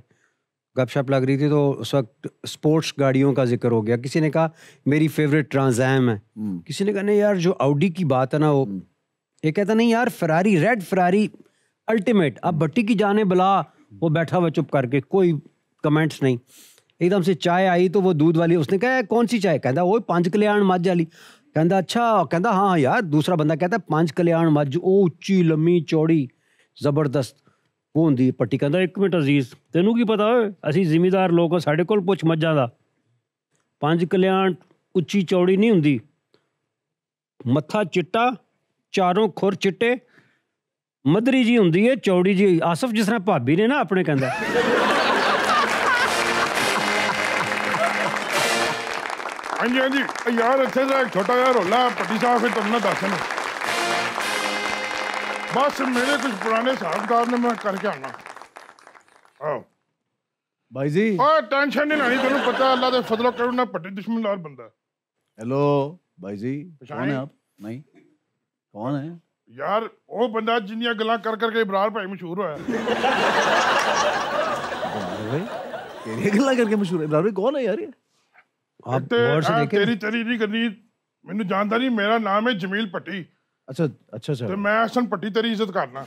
गपशप लग रही थी, तो उस वक्त स्पोर्ट्स गाड़ियों का जिक्र हो गया। किसी ने कहा मेरी फेवरेट ट्रांसैम है, किसी ने कहा नहीं यार जो ऑडी की बात है ना वो, ये कहता नहीं यार फरारी, रेड फरारी अल्टीमेट। अब भट्टी की जाने बुला, वो बैठा हुआ चुप करके, कोई कमेंट्स नहीं। एकदम से चाय आई तो वो दूध वाली, उसने कहा कौन सी चाय? कहता वो 5 कल्याण मझ वाली। कहता अच्छा, कहता हाँ यार। दूसरा बंदा कहता 5 कल्याण मझ, ओ उच्ची लम्मी चौड़ी जबरदस्त वो होंदी। पट्टी कहता 1 मिनट अजीज, तेनू की पता है असी जिमीदार लोग हो, साढ़े कोल पुछ मझां दा। 5 कल्याण उच्ची चौड़ी नहीं हुंदी, मत्था चिट्टा, चारों खुर चिट्टे, मदरी जी हुंदी है चौड़ी जी। आसफ जिस तरह भाभी ने ना अपने कहंदा। हाँ जी हाँ जी यार, इत्थे दा एक छोटा यार रोला पट्टी साहब, फिर तुमने दस ना बस मेरे कुछ पुराने साहबकार ने मैं करके आना। आओ भाई जी। और टेंशन नहीं लेनी, तेनू पता अल्लाह दे फजलो करो ना पट्टी दुश्मनदार बंदा। हेलो भाई जी, कौन है आप? नहीं कौन है यार? वो बंदा जिन्नियां गल्लां कर करके इब्रार भाई मशहूर होया। भाई तेरी गल्ला करके मशहूर है इब्रार भाई? कौन है यार ये? आप गौर से देखें। तेरी तेरी नहीं करनी, मैनू जानता नहीं। मेरा नाम है जमील पट्टी। अच्छा अच्छा अच्छा। तो मैं एहसन पट्टी तेरी इज्जत करना।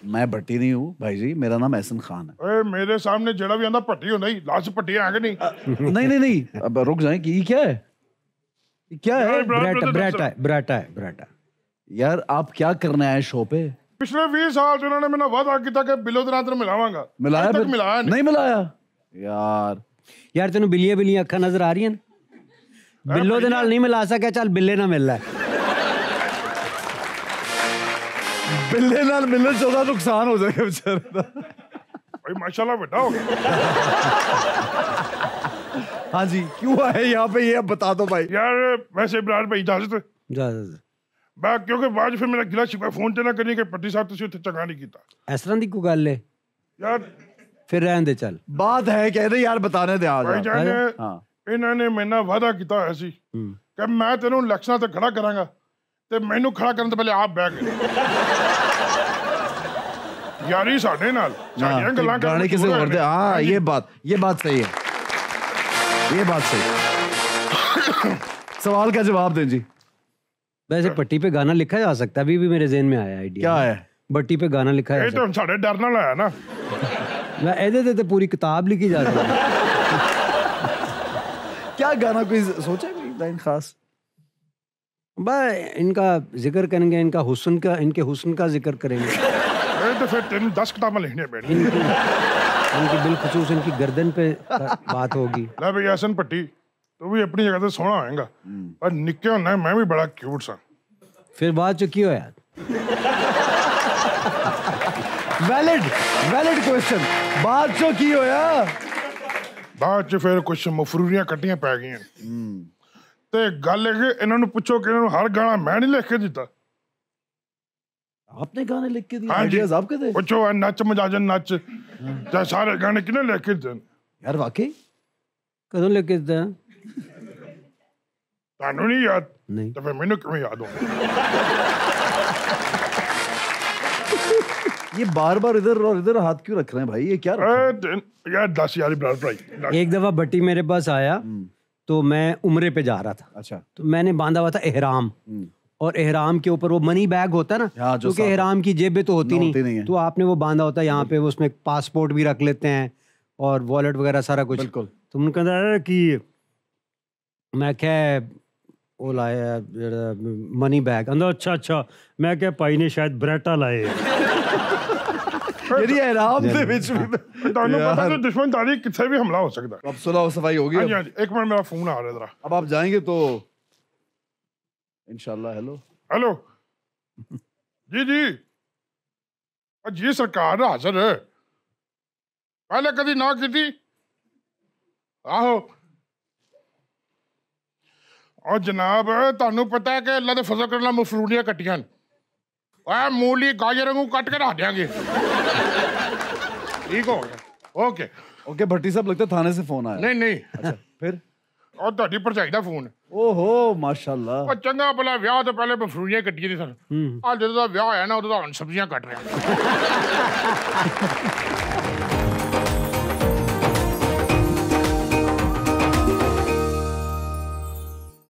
मैं भट्टी नहीं हूँ भाई जी, मेरा नाम एहसन खान है। ओए मेरे सामने जड़ा भी आंदा पट्टी होंदा ही, लास्ट पट्टी है कि नहीं? नहीं नहीं नहीं, अब रुक जाए कि ये क्या है? ये क्या है? ब्राटा है। यार आप क्या करने आए शो पे? पिछले 20 साल से उन्होंने मैंने वादा किया कि बिलो दे नाल मिलावांगा। मिलाया? अज तक मिलाया नहीं मिलाया यार तेन बिल्लियां बिल्लियां अखा नजर आ रही हैं? बिल्लो दे नाल नहीं मिला सके, चल बिल्ले ना मिल रहा। बिल्ले नाल मिलने से ज्यादा नुकसान हो जाएगा बेचारे दा। भाई माशाल्लाह बेटा हो गया। हाँ जी, क्यों आए यहाँ पे ये अब बता दो भाई। यार वैसे इब्रार भाई इजाजत मैं, क्योंकि बाद फिर मेरा गिला शिकवा फोन ते ना करनी कि पट्टी साहब तुसीं उत्थे चंगा नहीं कीता। इस तरह दी कोई गल है यार? फिर रहन दे, चल बात है कह रहे यार बताने दे आज। भाई जान इन्होंने मेरे नाल वादा किया होया सी कि मैं तेनू इलेक्शनां ते खड़ा करांगा, ते मैनू खड़ा करन तो पहले आप बह गए। यारी साडे नाल साडियां गल्लां गाने किसे और दे। हाँ ये बात सही है, ये बात सही। सवाल का जवाब दें जी। वैसे पट्टी पे गाना लिखा जा सकता है, अभी भी मेरे ज़हन में आया आइडिया। क्या है? भट्टी पे गाना लिखा जा सकता है। ये तो साडे डर नाल आया ना। मैं एदे ते पूरी किताब लिखी जा सकती है। क्या गाना कोई सोचा है, कोई लाइन खास? भाई इनका जिक्र करेंगे, इनके हुस्न का जिक्र करेंगे। तो फिर तेन 10 किताबें लिखनी पैनी। इनकी बिलखुसूस इनकी गर्दन पे बात होगी। लै भाई एहसन पट्टी, तू भी अपनी जगह ते सोहना होएगा, पर निक्के होना मैं भी बड़ा क्यूट सा। फिर बात जो की होया? Valid question. बात जो की होया? बाद च फिर कुछ मफरूरियां कट्टियां पै गई। ते गल है कि इन्होंने पूछो कि इन्होंने हर गाना मैं नहीं लिख के दिता। आपने गाने लिख के दिए? हाँ जी, आइडियाज आपके थे? पूछो नच मजाजन नच, चाहे सारे गाने किने लिख के दिते? यार वाकई? कदों लिख के दिता? तानू नहीं याद? नहीं तो फिर मैनू क्यों याद हो? ये बार इधर और इधर हाथ क्यों रख रहे हैं भाई? ये क्या यार 10 यार इब्रार भाई। एक दफा भट्टी मेरे पास आया तो मैं उम्रे पे जा रहा था। अच्छा। तो मैंने बांधा हुआ था एहराम, और एहराम के ऊपर वो मनी बैग होता है ना, क्योंकि एहराम की जेबें तो होती नहीं, तो आपने वो बांधा होता है यहाँ पे, उसमें पासपोर्ट भी रख लेते हैं और वॉलेट वगैरह सारा कुछ। बिल्कुल। तुमने कहता कि मैं क्या वो लाया मनी बैग अंदर? अच्छा मैं क्या पाई ने शायद ब्रेटा लाए। यदि एहराम दे विच भी तानू पता तो दुश्मनदारी किथे भी हमला हो सकता है। अब सुलह सफाई होगी। हाँ जी, एक मिनट मेरा फोन आ रहा है जरा। अब आप जाएंगे तो इंशाल्लाह। हेलो जी सरकार हाजिर है। पहले कभी ना की थी आहो और जनाब ਤੁਹਾਨੂੰ पता है कि अल्लाह ਦੇ फजल करना मफरूनियां कट्टियां ओए मूली गाजर वांगू कट के रख देंगे ठीक हो गया ओके ओके भट्टी साहब लगता है थाने से फोन आया नहीं नहीं अच्छा फिर और ਤੁਹਾਡੀ ਭਰਜਾਈ ਦਾ ਫੋਨ ओहो माशाल्लाह ਉਹ ਚੰਗਾ ਭਲਾ ਵਿਆਹ ਤੋਂ ਪਹਿਲੇ ਮਫਰੂਨੀਆਂ ਕੱਟੀਆਂ ਸੀ ਸਨ ਆ ਜਦੋਂ ਦਾ ਵਿਆਹ ਹੋਇਆ ਨਾ ਉਦੋਂ ਦਾ ਹੁਣ ਸਬਜ਼ੀਆਂ ਕੱਟ ਰਿਹਾ